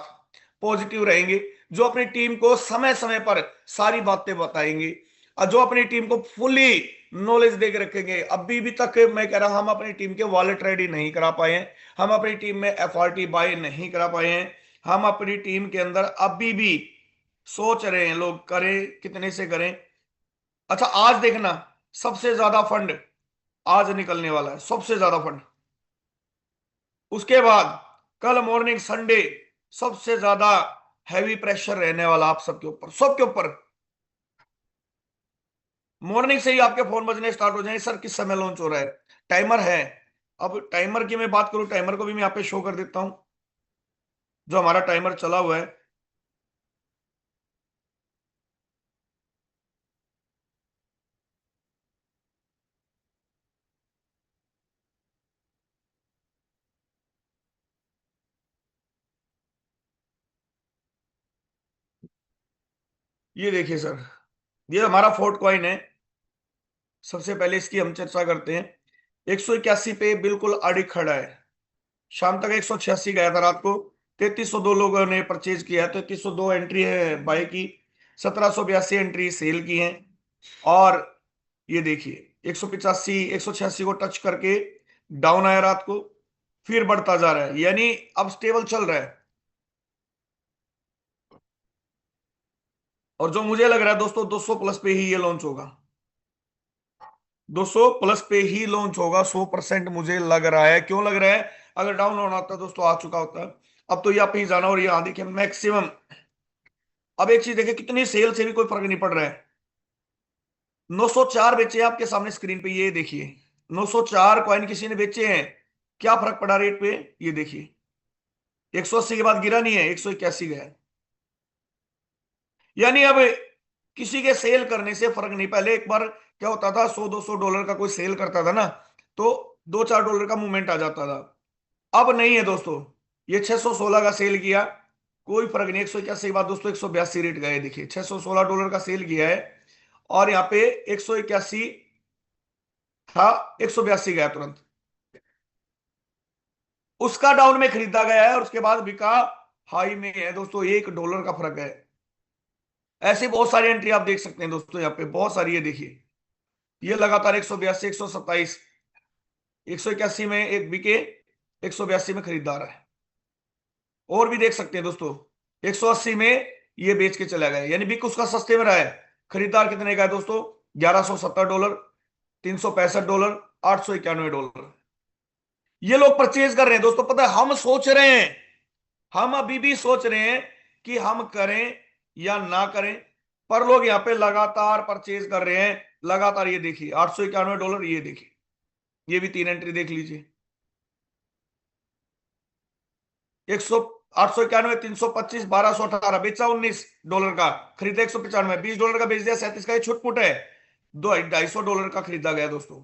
पॉजिटिव रहेंगे, जो अपनी टीम को समय समय पर सारी बातें बताएंगे, और जो अपनी टीम को फुली नॉलेज दे के रखेंगे। अभी भी तक मैं कह रहा हूं हम अपनी टीम के वॉलेट रेडी नहीं करा पाए हैं, हम अपनी टीम में एफआरटी बाय नहीं करा पाए हैं, हम अपनी टीम के अंदर अभी भी सोच रहे हैं लोग करें कितने से करें। अच्छा आज देखना, सबसे ज्यादा फंड आज निकलने वाला है, सबसे ज्यादा फंड। उसके बाद कल मॉर्निंग संडे सबसे ज्यादा हैवी प्रेशर रहने वाला आप सबके ऊपर, सबके ऊपर। मॉर्निंग से ही आपके फोन बजने स्टार्ट हो जाएंगे, सर किस समय लॉन्च हो रहा है, टाइमर है। अब टाइमर की मैं बात करूं, टाइमर को भी मैं यहाँ पे शो कर देता हूं, जो हमारा टाइमर चला हुआ है। ये देखिए सर, ये हमारा फोर्ट कॉइन है। सबसे पहले इसकी हम चर्चा करते हैं। 181 पे बिल्कुल अड़ी खड़ा है। शाम तक 186 गया था रात को। 3302 लोगों ने परचेज किया है, 3302 एंट्री है बाय की, 1782 एंट्री सेल की है। और ये देखिए 185 186 को टच करके डाउन आया रात को, फिर बढ़ता जा रहा है, यानी अब स्टेबल चल रहा है। और जो मुझे लग रहा है दोस्तों 200 प्लस पे ही ये लॉन्च होगा, 200 प्लस पे ही लॉन्च होगा, 100% मुझे लग रहा है। क्यों लग रहा है? अगर डाउन होना होता दोस्तों आ चुका होता। अब तो यहाँ पे ही जाना, और यहाँ देखिए मैक्सिमम। अब एक चीज देखिए, कितनी सेल से भी कोई फर्क नहीं पड़ रहा है। 904 बेचे हैं आपके सामने स्क्रीन पे, ये देखिए 904 कॉइन किसी ने बेचे हैं। क्या फर्क पड़ा रेट पे? ये देखिए 180 के बाद गिरा नहीं है, 181 गया है। यानी अब किसी के सेल करने से फर्क नहीं। पहले एक बार क्या होता था, 100-200 डॉलर का कोई सेल करता था ना, तो 2-4 डॉलर का मूवमेंट आ जाता था। अब नहीं है दोस्तों। ये 616 का सेल किया, कोई फर्क नहीं। 181 के बाद दोस्तों 182 रेट गए, देखिए 616 डॉलर का सेल किया है, और यहाँ पे 181 था, 182 गया तुरंत। उसका डाउन में खरीदा गया है और उसके बाद बिका हाई में है दोस्तों, $1 का फर्क है। ऐसी बहुत सारी एंट्री आप देख सकते हैं दोस्तों, यहाँ पे बहुत सारी है, देखिए ये लगातार 182 127 181 में एक बिके, 182 में खरीदार है। और भी देख सकते हैं दोस्तों, 180 में ये बेच के चला गया, यानी बिक उसका सस्ते में रहा है। खरीदार कितने का है दोस्तों? $1170, $365, $891। ये लोग परचेज कर रहे हैं दोस्तों। पता है हम सोच रहे हैं, हम अभी भी सोच रहे हैं कि हम करें या ना करें, पर लोग यहाँ पे लगातार परचेज कर रहे हैं लगातार। ये देखिए $891, ये देखिए, ये भी 3 एंट्री देख लीजिए। 100 891, 325, 1218, बेचा $19 का, खरीदा 195, $20 का बेच दिया, 37 का। ये छुटपुट है, दो $250 का खरीदा गया दोस्तों।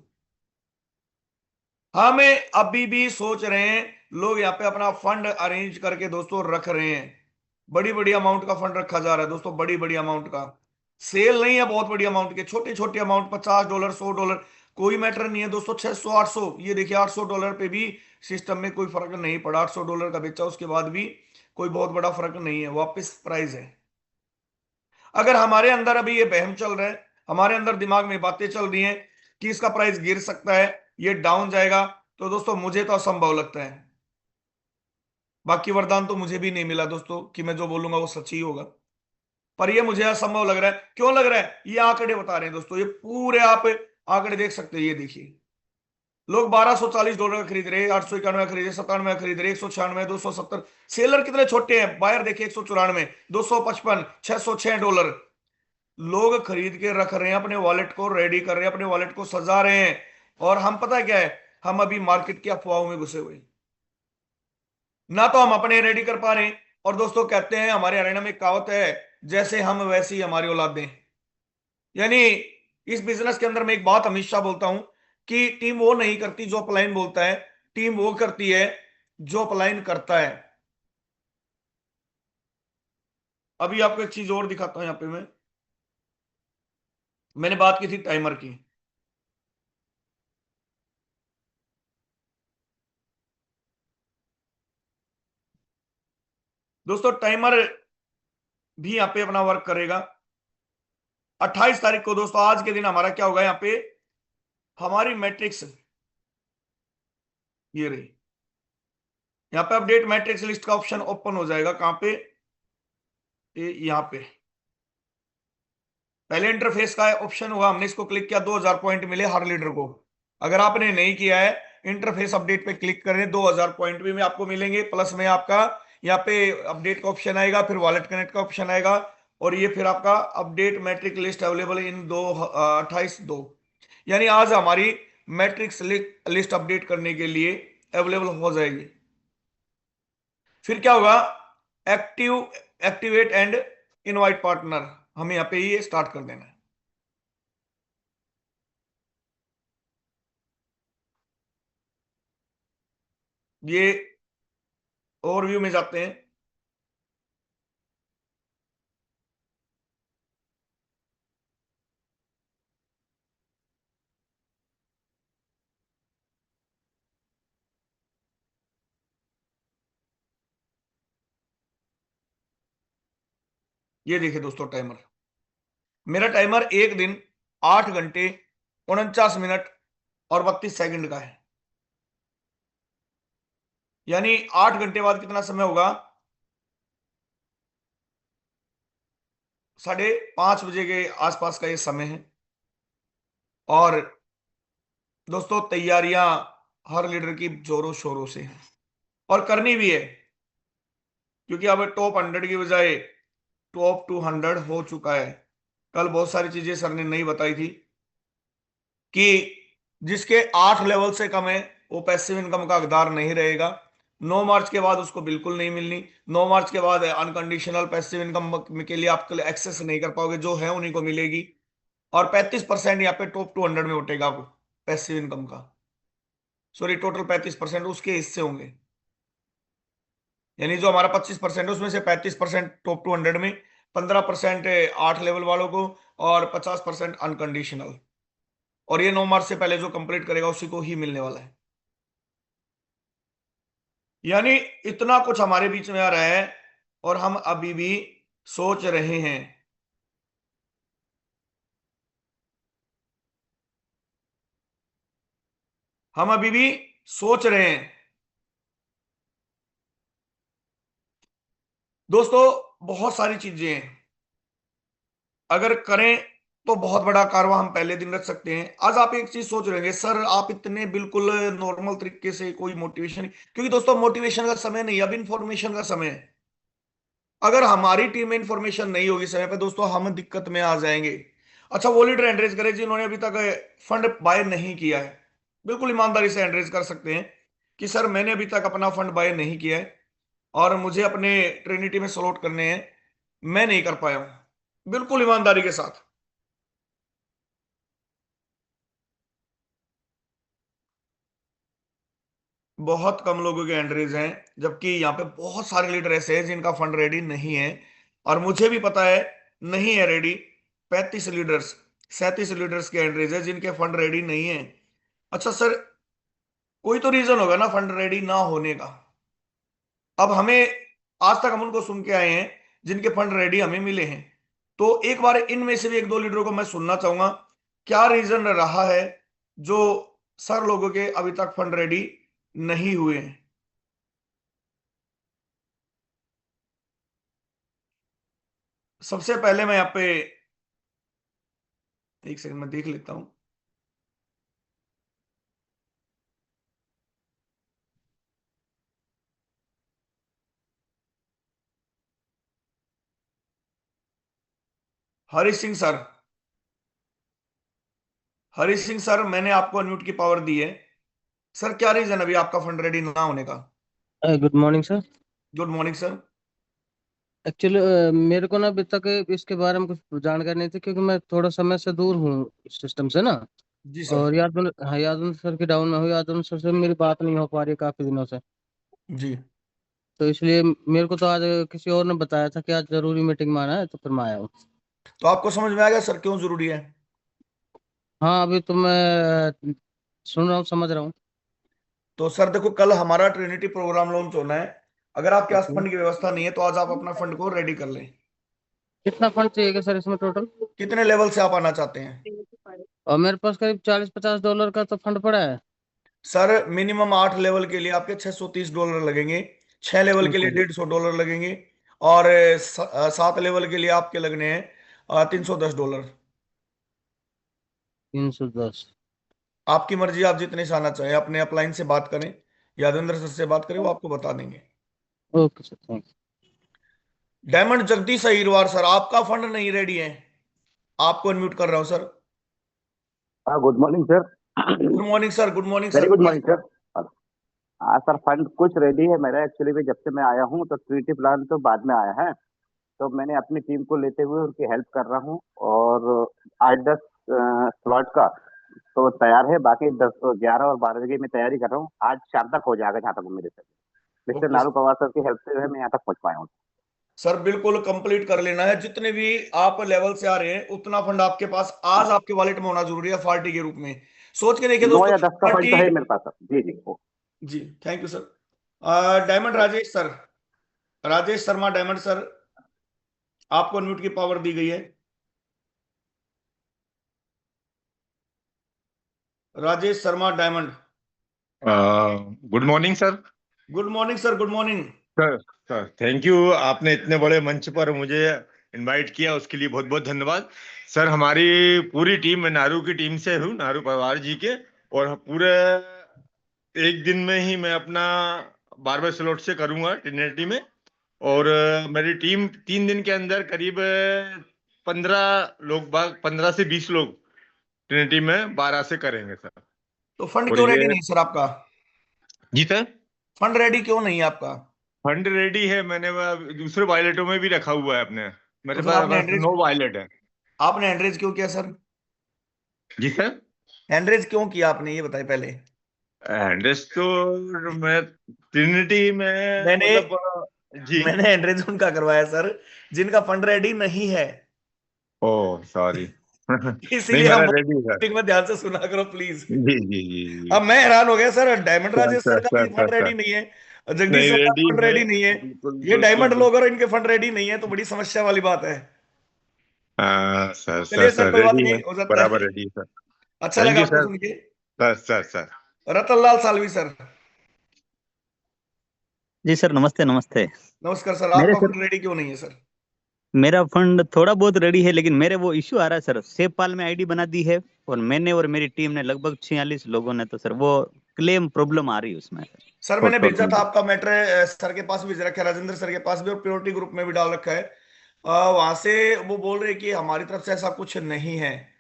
हमें अभी भी सोच रहे हैं, लोग यहाँ पे अपना फंड अरेंज करके दोस्तों रख रहे हैं। बड़ी बड़ी अमाउंट का फंड रखा जा रहा है दोस्तों, बड़ी बड़ी अमाउंट का। सेल नहीं है बहुत बड़ी अमाउंट के, छोटे छोटे अमाउंट, $50 $100 कोई मैटर नहीं है दोस्तों। 600 800, ये देखिए $800 पे भी सिस्टम में कोई फर्क नहीं पड़ा। $800 का बेचा, उसके बाद भी कोई बहुत बड़ा फर्क नहीं है, वापस प्राइस है। अगर हमारे अंदर अभी ये बहम चल रहा है, हमारे अंदर दिमाग में बातें चल रही हैं कि इसका प्राइस गिर सकता है, ये डाउन जाएगा, तो दोस्तों मुझे तो असंभव लगता है। बाकी वरदान तो मुझे भी नहीं मिला दोस्तों कि मैं जो बोलूंगा वो सच ही होगा, पर ये मुझे असंभव लग रहा है। क्यों लग रहा है? ये आंकड़े बता रहे हैं दोस्तों, ये पूरे आप आंकड़े देख सकते हैं। ये देखिए लोग $1240 का खरीद रहे हैं, 891 खरीद रहे, 97 खरीद रहे, 196, 270। सेलर कितने छोटे हैं, बायर देखिए 194, 255, $606। लोग खरीद के रख रहे हैं, अपने वॉलेट को रेडी कर रहे हैं, अपने वॉलेट को सजा रहे हैं। और हम पता है क्या है, हम अभी मार्केट की अफवाहों में घुसे हुए हैं। ना तो हम अपने रेडी कर पा रहे हैं, और दोस्तों कहते हैं, हमारे हरियाणा में एक कहावत है, जैसे हम वैसी ही हमारी औलादें। यानी इस बिजनेस के अंदर मैं एक बात हमेशा बोलता हूं कि टीम वो नहीं करती जो अपलाइन बोलता है, टीम वो करती है जो अपलाइन करता है। अभी आपको एक चीज और दिखाता हूं, यहाँ पे मैंने बात की थी टाइमर की। दोस्तों टाइमर भी यहाँ पे अपना वर्क करेगा। 28 तारीख को दोस्तों, आज के दिन हमारा क्या होगा यहाँ पे, हमारी मैट्रिक्स ये रही, यहाँ पे अपडेट मैट्रिक्स लिस्ट का ऑप्शन ओपन हो जाएगा। कहां पे? यहाँ पे पहले इंटरफेस का ऑप्शन हुआ, हमने इसको क्लिक किया, 2000 पॉइंट मिले हर लीडर को। अगर आपने नहीं किया है, इंटरफेस अपडेट पे क्लिक करें, 2000 पॉइंट भी में आपको मिलेंगे। प्लस में आपका यहाँ पे अपडेट का ऑप्शन आएगा, फिर वॉलेट कनेक्ट का ऑप्शन आएगा, और ये फिर आपका update matric list available in 28/2, यानी आज हमारी मैट्रिक्स लिस्ट अपडेट करने के लिए अवेलेबल हो जाएगी। फिर क्या होगा? एक्टिवेट एंड इनवाइट पार्टनर, हमें यहाँ पे ये स्टार्ट कर देना है। ये ओवरव्यू में जाते हैं। ये देखिए दोस्तों टाइमर, मेरा टाइमर 1 दिन 8 घंटे 49 मिनट और 32 सेकंड का है। यानी 8 घंटे बाद कितना समय होगा? 5:30 बजे के आसपास का ये समय है। और दोस्तों तैयारियां हर लीडर की जोरों शोरों से है, और करनी भी है, क्योंकि अब टॉप 100 की बजाय टॉप 200 हो चुका है। कल बहुत सारी चीजें सर ने नहीं बताई थी कि जिसके 8 लेवल से कम है वो पैसिव इनकम का हकदार नहीं रहेगा। 9 मार्च के बाद उसको बिल्कुल नहीं मिलनी। 9 मार्च के बाद अनकंडीशनल पैसिव इनकम के लिए आप एक्सेस नहीं कर पाओगे, जो है उन्हीं को मिलेगी। और 35% यहाँ पे टॉप 200 में उठेगा आपको पैसिव इनकम का। सॉरी, टोटल 35% उसके हिस्से होंगे, यानी जो हमारा 25% है उसमें से 35% टॉप 200 में, 15% 8 लेवल वालों को, और 50% अनकंडीशनल। और ये 9 मार्च से पहले जो कंप्लीट करेगा उसी को ही मिलने वाला है। यानी इतना कुछ हमारे बीच में आ रहा है, और हम अभी भी सोच रहे हैं। हम अभी भी सोच रहे हैं दोस्तों, बहुत सारी चीजें हैं। अगर करें तो बहुत बड़ा कारवां हम पहले दिन रख सकते हैं। आज आप एक चीज सोच रहे होंगे, सर आप इतने बिल्कुल नॉर्मल तरीके से कोई मोटिवेशन, क्योंकि दोस्तों मोटिवेशन का समय नहीं, अब इंफॉर्मेशन का समय है। अगर हमारी टीम में इंफॉर्मेशन नहीं होगी समय पे दोस्तों, हम दिक्कत में आ जाएंगे। अच्छा, वो लीडर एंड्रेज करें जिन्होंने अभी तक फंड बाय नहीं किया है, बिल्कुल ईमानदारी से एंड्रेज कर सकते हैं कि सर मैंने अभी तक अपना फंड बाय नहीं किया है, और मुझे अपने ट्रिनिटी में स्लॉट करने हैं, मैं नहीं कर पाया हूं, बिल्कुल ईमानदारी के साथ। बहुत कम लोगों के एंट्रीज हैं, जबकि यहाँ पे बहुत सारे लीडर ऐसे हैं जिनका फंड रेडी नहीं है, और मुझे भी पता है नहीं है रेडी। 35 लीडर्स, 37 लीडर्स के एंट्रीज है जिनके फंड रेडी नहीं है। अच्छा सर, कोई तो रीजन होगा ना फंड रेडी ना होने का। अब हमें, आज तक हम उनको सुन के आए हैं जिनके फंड रेडी हमें मिले हैं, तो एक बार इनमें से भी 1-2 लीडरों को मैं सुनना चाहूंगा, क्या रीजन रहा है जो सर लोगों के अभी तक फंड रेडी नहीं हुए हैं। सबसे पहले मैं यहाँ पे, एक सेकंड में देख लेता हूं। हरी सिंह सर, हरी सिंह सर, मैंने आपको अनम्यूट की पावर दी है। सर क्या रीजन अभी आपका फंड रेडी ना होने का? Good morning sir. Good morning sir. Actually मेरे को ना अभी तक इसके बारे में कुछ जानकारी नहीं थी, क्योंकि मैं थोड़ा समय से दूर हूँ सिस्टम से ना। जी सर। और हाँ, यादव सर की डाउन में हूँ, यादव सर से मेरी बात नहीं हो पा रही है काफी दिनों से। जी, तो इसलिए मेरे को तो आज किसी और ने बताया था कि आज जरूरी मीटिंग में आना है, तो फिर मैं आया हूँ। तो आपको समझ में आ गया सर क्यों जरूरी है? हाँ, अभी तो मैं सुन रहा हूँ, समझ रहा हूँ। तो सर देखो, कल हमारा ट्रिनिटी प्रोग्राम लॉन्च होना है। अगर आपके पास ओके। फंड की व्यवस्था नहीं है तो आज आप अपना फंड को रेडी कर लें। कितना फंड चाहिए सर इसमें टोटल? कितने लेवल से आप आना चाहते हैं? और मेरे पास करीब $40-50 का तो फंड पड़ा है। सर मिनिमम 8 लेवल के लिए आपके $630 लगेंगे, 6 लेवल के लिए बिल्कुल। $150 लगेंगे, और 7 लेवल के लिए आपके लगने हैं $310। 310। आपकी मर्जी, आप जितने से आना चाहें। अपने अपलाइन से बात करें, यादवेंद्र सर से बात करें, वो आपको बता देंगे। Okay sir, thank diamond Jagdish Ahirwar sir, आपका फंड नहीं रेडी है। आपको अनम्यूट कर रहा हूं सर। हाँ, good morning sir. Good morning sir, good morning very sir. Good morning sir. हाँ सर, फंड कुछ रेडी है मेरा एक्चुअली भी। जब से मैं आया हूँ तो ट्रीटी प्लान तो बाद में आया है, तो मैंने अपनी टीम को लेते हुए उनकी हेल्प कर रहा हूँ। और 8-10 स्लॉट का तो तैयार है, बाकी 10, 11 और 12 की मैं तैयारी कर रहा हूँ। आज शाम तक हो जाएगा जहाँ तक मेरे से। मिस्टर ओके नारू पवार सर की हेल्प से जो है मैं यहाँ तक पहुँच पाया हूँ। सर, बिल्कुल कंप्लीट कर लेना है। जितने भी आप लेवल से आ रहे हैं उतना फंड आपके पास आज आपके वॉलेट में होना जरूरी है, पार्टी के रूप में। सोच के देखिए नौ दोस्तों, या दस का फंड पार्टी। तो है मेरे पास सर। जी जी। जी, thank you sir. Diamond Rajesh sir, Rajesh Sharma diamond sir, आपको अनम्यूट की पावर दी गई है। Rajesh Sharma diamond. Good morning sir. Good morning sir, good morning. Sir sir thank you, आपने इतने बड़े मंच पर मुझे इनवाइट किया, उसके लिए बहुत बहुत धन्यवाद। सर हमारी पूरी टीम, मैं नारू की टीम से हूँ, नारू पवार जी के। और पूरे एक दिन में ही मैं अपना 12वें स्लॉट से करूंगा ट्रिनिटी में। और मेरी टीम 3 दिन के अंदर करीब 15 लोग, 15 से 20 लोग ट्रिनिटी में 12 से करेंगे सर। तो फंड और क्यों रेडी ये, नहीं सर आपका? जी सर, फंड रेडी क्यों नहीं है आपका? फंड रेडी है, मैंने वह दूसरे वायलेटों में भी रखा हुआ है अपने। तो मेरे फिर पास आपने बस हैंडरेज, 9 वायलेट है। आपने हैंडरेज क्यों किया सर? जी सर। हैंडरेज क्यों किया आपने, ये बताए पहले। एड्रेस तो मैं ट्रिनिटी में मैंने मतलब जी। मैंने हैंडरेज उनका करवाया सर जिनका फंड रेडी नहीं है। ओ सॉरी। नहीं, इसीलिए हम मेरा रेडी है सर। मीटिंग में ध्यान से सुना करो प्लीज। जी जी जी जी। अब मैं हैरान हो गया sir, diamond sir Rajesh sir sir का भी sir sir fund ready sir नहीं है, जगदीश नहीं, सर का रेडी फंड है। रेडी नहीं है। बिल्कुल ये बिल्कुल डायमंड लोग बिल्कुल। और इनके फंड रेडी नहीं है, तो बड़ी समस्या वाली बात है। हाँ सर सर चलिए सर, सर कोई बात रेडी है, नहीं, हो सकता बराबर है। रेडी है सर। अच्छा थैंक लगा यू आपको सर। सुन के। Sir sir sir. Ratan Lal Salvi sir. जी सर, नमस्ते नमस्ते। नमस्कार सर, मेरे आपका सर, फंड रेडी क्यों नहीं है सर? मेरा फंड थोड़ा बहुत रेडी है, लेकिन मेरे वो इश्यू आ रहा है सर। सेवपाल में आईडी बना दी है और मैंने और मेरी टीम ने लगभग 46 लोगों ने, तो सर वो क्लेम प्रॉब्लम आ रही है उसमें। सर शॉर्ट मैंने शॉर्ट भेजा में था भी। आपका मैटर, सर के पास भी भेज रखा है, राजेंद्र सर के पास भी, और प्योरिटी ग्रुप में भी डाल रखा है। वहां से वो बोल रहे हैं कि हमारी तरफ से ऐसा कुछ नहीं है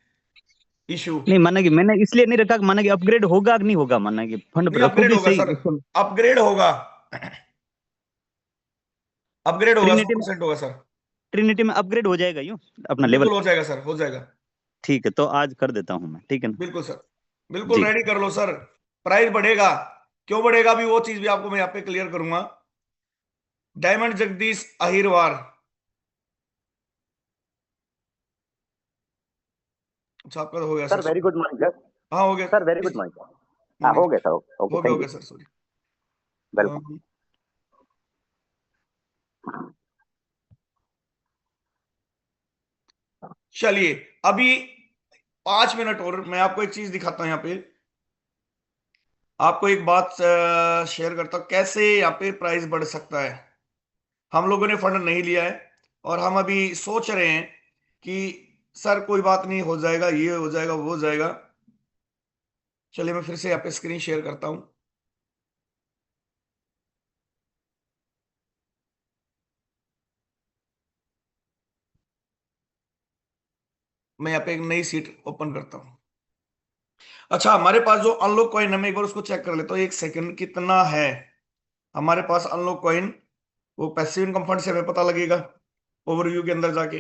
इशू। नहीं, माना कि मैंने इसलिए नहीं रखा कि माना कि अपग्रेड होगा कि नहीं होगा, माना कि फंड नहीं, रखो अपग्रेड भी होगा सही सर, उसको। अपग्रेड होगा, अपग्रेड होगा, सौ ट्रिनिटी में, परसेंट होगा सर। ट्रिनिटी में अपग्रेड हो जाएगा यूं अपना लेवल। बिल्कुल हो जाएगा सर, हो जाएगा। ठीक है, तो आज कर देता हूँ मैं, ठीक है ना। बिल्कुल सर, बिल्कुल जी। रेडी कर लो सर। प्राइस बढ़ेगा, क्यों बढ़ेगा भी वो चीज भी आपको मैं यहाँ पे क्लियर करूंगा। डायमंड जगदीश अहिरवार। अच्छा, आपका तो हो गया sir sir. Very good morning sir. हाँ, हो गया। Sir very good morning sir. हाँ, मॉर्निंग। हो गया सर। ओके, हो गया, हो थैंक गया यू। Sir, sorry. वेलकम। चलिए, अभी 5 मिनट और मैं आपको एक चीज दिखाता हूं यहाँ पे। आपको एक बात शेयर करता हूँ कैसे यहाँ पे प्राइस बढ़ सकता है। हम लोगों ने फंड नहीं लिया है, और हम अभी सोच रहे हैं कि सर कोई बात नहीं, हो जाएगा, ये हो जाएगा, वो हो जाएगा। चलिए मैं फिर से यहाँ पे स्क्रीन शेयर करता हूँ। मैं यहाँ पे एक नई सीट ओपन करता हूँ। अच्छा, हमारे पास जो अनलॉक कॉइन है, मैं एक बार उसको चेक कर लेता हूँ, एक सेकंड, कितना है हमारे पास अनलॉक कॉइन। वो पैसिव इनकम फंड से हमें पता लगेगा ओवरव्यू के अंदर जाके।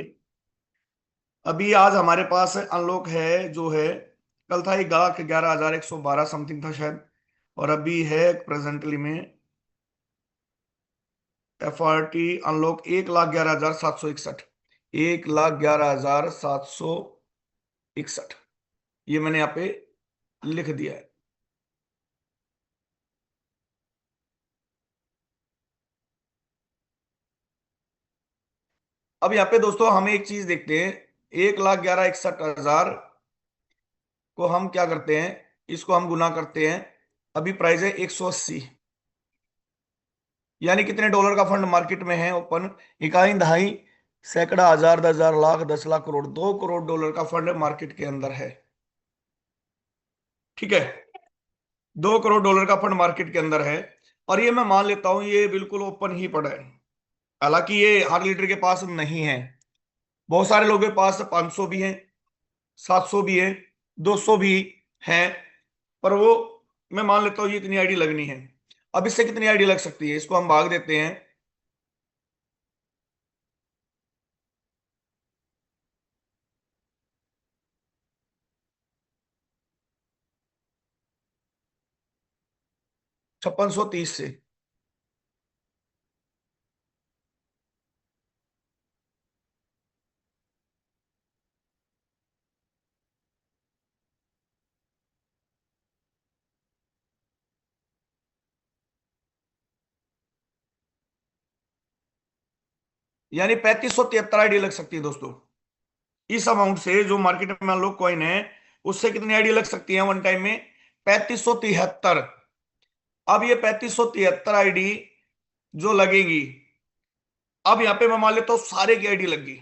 अभी आज हमारे पास अनलॉक है जो है, कल था 1,11,112 समथिंग था शायद, और अभी है प्रेजेंटली में FRT अनलॉक 1,11,761, 1,11,761। ये मैंने यहाँ पे लिख दिया है। अब यहाँ पे दोस्तों हमें एक चीज देखते हैं, 1,11,61,000 को हम क्या करते हैं, इसको हम गुना करते हैं, अभी प्राइस है 180, यानी कितने डॉलर का फंड मार्केट में है ओपन, इकाई दहाई सैकड़ा हजार 10,000 लाख 10 लाख करोड़, 2 करोड़ डॉलर का फंड मार्केट के अंदर है। ठीक है, 2 करोड़ डॉलर का फंड मार्केट के अंदर है, और ये मैं मान लेता हूं ये बिल्कुल ओपन ही पड़ा है। हालांकि ये हर लीडर के पास नहीं है, बहुत सारे लोगों के पास 500 भी है, 700 भी है, 200 भी है, पर वो मैं मान लेता हूं ये इतनी आईडी लगनी है। अब इससे कितनी आईडी लग सकती है, इसको हम भाग देते हैं। छप्पन सौ तीस से, यानी 3573 आईडी लग सकती है दोस्तों। इस अमाउंट से जो मार्केट में मान लो कॉइन है, उससे कितनी आईडी लग सकती है वन टाइम में, 3573। अब ये 3573 आईडी जो लगेगी, अब यहां पे मैं मान लेता हूं सारे की आईडी लग गई।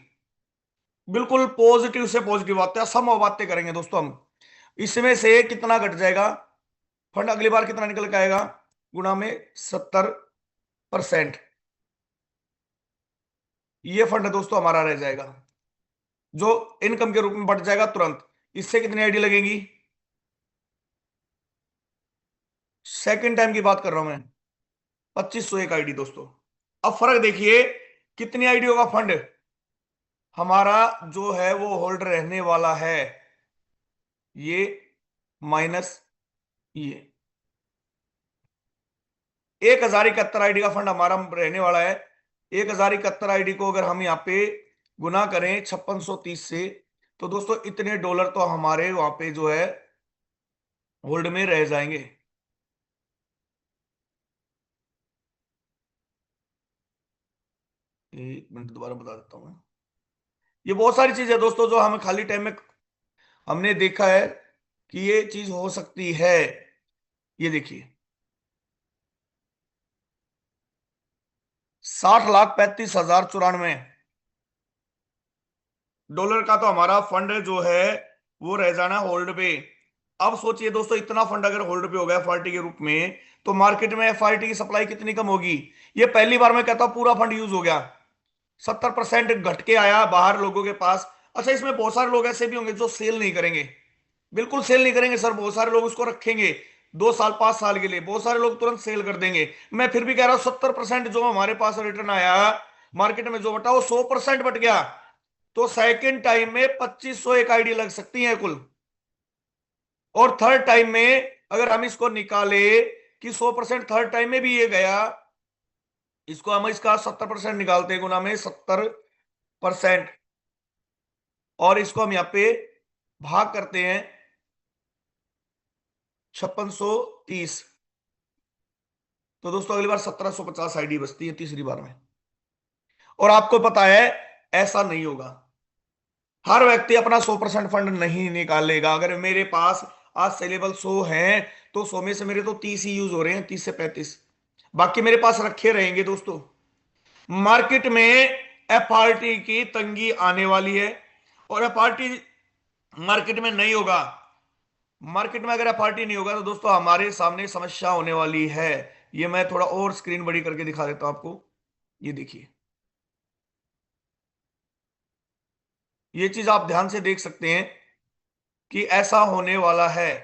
बिल्कुल पॉजिटिव से पॉजिटिव बातें, सम बातें करेंगे दोस्तों हम। इसमें से कितना घट जाएगा फंड, अगली बार कितना निकल के आएगा, गुणा में 70%, ये फंड दोस्तों हमारा रह जाएगा, जो इनकम के रूप में बढ़ जाएगा तुरंत। इससे कितनी आईडी लगेगी, सेकंड टाइम की बात कर रहा हूं मैं, 2501 आईडी दोस्तों। अब फर्क देखिए, कितनी आईडियो का फंड हमारा जो है वो होल्ड रहने वाला है, ये माइनस ये 1071 आईडी का फंड हमारा रहने वाला है। 1071 आईडी को अगर हम यहाँ पे गुना करें 5630 से, तो दोस्तों इतने डॉलर तो हमारे वहां पे जो है होल्ड में रह जाएंगे। एक मिनट दोबारा बता देता हूं मैं। ये बहुत सारी चीज है दोस्तों जो हमें खाली टाइम में हमने देखा है कि ये चीज हो सकती है। ये देखिए 60,35,094 डॉलर का तो हमारा फंड जो है वो रह जाना होल्ड पे। अब सोचिए दोस्तों, इतना फंड अगर होल्ड पे हो गया एफआरटी के रूप में, तो मार्केट में एफआरटी की सप्लाई कितनी कम होगी। ये पहली बार मैं कहता हूं पूरा फंड यूज हो गया, 70% घट के आया बाहर लोगों के पास। अच्छा, इसमें बहुत सारे लोग ऐसे भी होंगे जो सेल नहीं करेंगे, बिल्कुल सेल नहीं करेंगे सर, बहुत सारे लोग उसको रखेंगे 2 साल 5 साल के लिए, बहुत सारे लोग तुरंत सेल कर देंगे। मैं फिर भी कह रहा हूं 70% जो हमारे पास रिटर्न आया मार्केट में जो बटा वो 100% बट गया, तो सेकेंड टाइम में 2501 आईडी लग सकती है कुल। और थर्ड टाइम में अगर हम इसको निकाले कि 100% थर्ड टाइम में भी ये गया, इसको हम इसका 70% निकालते हैं, गुना में 70%, और इसको हम यहां पे भाग करते हैं 5630, तो दोस्तों अगली बार 1750 आईडी बचती है तीसरी बार में। और आपको पता है ऐसा नहीं होगा, हर व्यक्ति अपना 100% फंड नहीं निकालेगा। अगर मेरे पास आज सेलेबल 100 हैं, तो 100 में से मेरे तो 30 ही यूज हो रहे हैं, 30 से 35, बाकी मेरे पास रखे रहेंगे दोस्तों। मार्केट में एफआरटी की तंगी आने वाली है, और एफआरटी मार्केट में नहीं होगा, मार्केट में अगर एफआरटी नहीं होगा तो दोस्तों हमारे सामने समस्या होने वाली है। ये मैं थोड़ा और स्क्रीन बड़ी करके दिखा देता हूं आपको, ये देखिए, ये चीज आप ध्यान से देख सकते हैं कि ऐसा होने वाला है।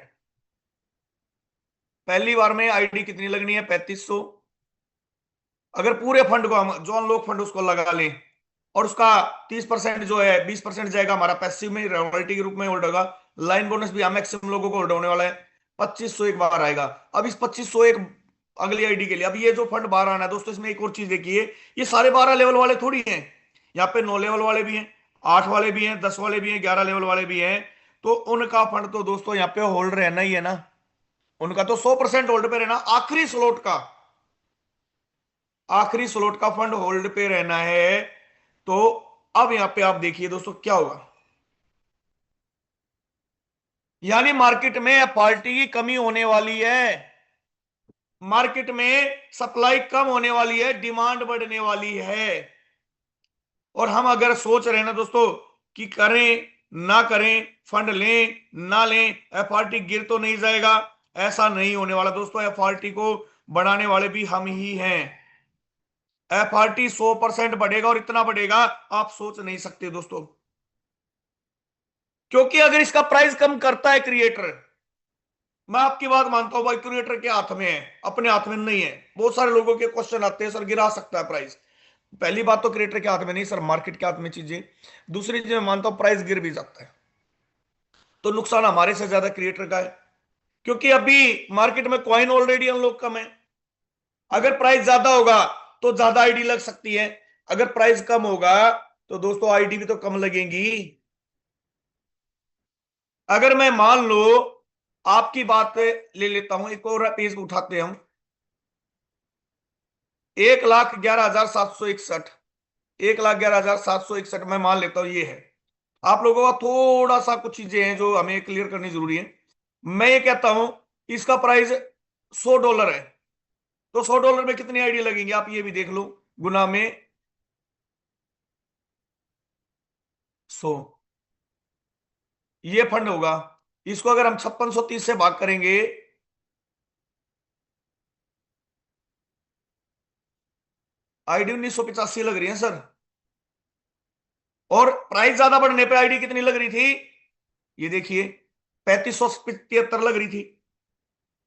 पहली बार में आईडी कितनी लगनी है, 3500। अगर पूरे फंड को हम जो अनलॉक फंड उसको लगा लें, और उसका 30% जो है 20% जाएगा हमारा पैसिव में, रॉयल्टी के रूप में होल्ड होगा। लाइन बोनस भी हम मैक्सिमम लोगों को होल्ड होने वाला है, 2500 एक बार आएगा। अब इस 2500 एक अगली आईडी के लिए, अब ये जो फंड बाहर आना है दोस्तों, इसमें एक और चीज देखिए, ये सारे 12 लेवल वाले थोड़ी हैं, यहाँ पे 9 लेवल वाले भी हैं, 8 वाले भी हैं, 10 वाले भी हैं, 11 लेवल वाले भी हैं। तो उनका फंड तो दोस्तों यहाँ पे होल्ड रहना ही है ना, उनका तो 100% होल्ड पे रहना। आखिरी स्लॉट का फंड होल्ड पे रहना है। तो अब यहां पे आप देखिए दोस्तों क्या होगा, यानी मार्केट में एफआरटी की कमी होने वाली है, मार्केट में सप्लाई कम होने वाली है, डिमांड बढ़ने वाली है। और हम अगर सोच रहे हैं ना दोस्तों कि करें ना करें, फंड लें ना लें, एफआरटी गिर तो नहीं जाएगा, ऐसा नहीं होने वाला दोस्तों। एफआरटी को बढ़ाने वाले भी हम ही हैं। एफआरटी 100% बढ़ेगा, और इतना बढ़ेगा आप सोच नहीं सकते दोस्तों। क्योंकि अगर इसका प्राइस कम करता है क्रिएटर, मैं आपकी बात मानता हूं भाई, क्रिएटर के हाथ में है, अपने हाथ में नहीं है। बहुत सारे लोगों के क्वेश्चन आते हैं, सर गिरा सकता है प्राइस। पहली बात तो क्रिएटर के हाथ में नहीं सर, मार्केट के हाथ में चीजें। दूसरी चीज मैं मानता हूं प्राइस गिर भी जाता है तो नुकसान हमारे से ज्यादा क्रिएटर का है, क्योंकि अभी मार्केट में कॉइन ऑलरेडी हम लोग कम है। अगर प्राइस ज्यादा होगा तो ज्यादा आईडी लग सकती है, अगर प्राइस कम होगा तो दोस्तों आईडी भी तो कम लगेंगी। अगर मैं मान लो आपकी बात ले लेता हूं, एक और पेज उठाते हैं हम, 1,11,761, 1,11,761 मैं मान लेता हूं ये है। आप लोगों का थोड़ा सा कुछ चीजें हैं जो हमें क्लियर करनी जरूरी है। मैं ये कहता हूं इसका प्राइस $100 है, तो $100 में कितनी आईडी लगेंगी आप ये भी देख लो, गुना में 100, ये फंड होगा। इसको अगर हम 5630 से भाग करेंगे, आईडी 1985 लग रही है सर, और प्राइस ज्यादा बढ़ने पे आईडी कितनी लग रही थी, ये देखिए 3573 लग रही थी।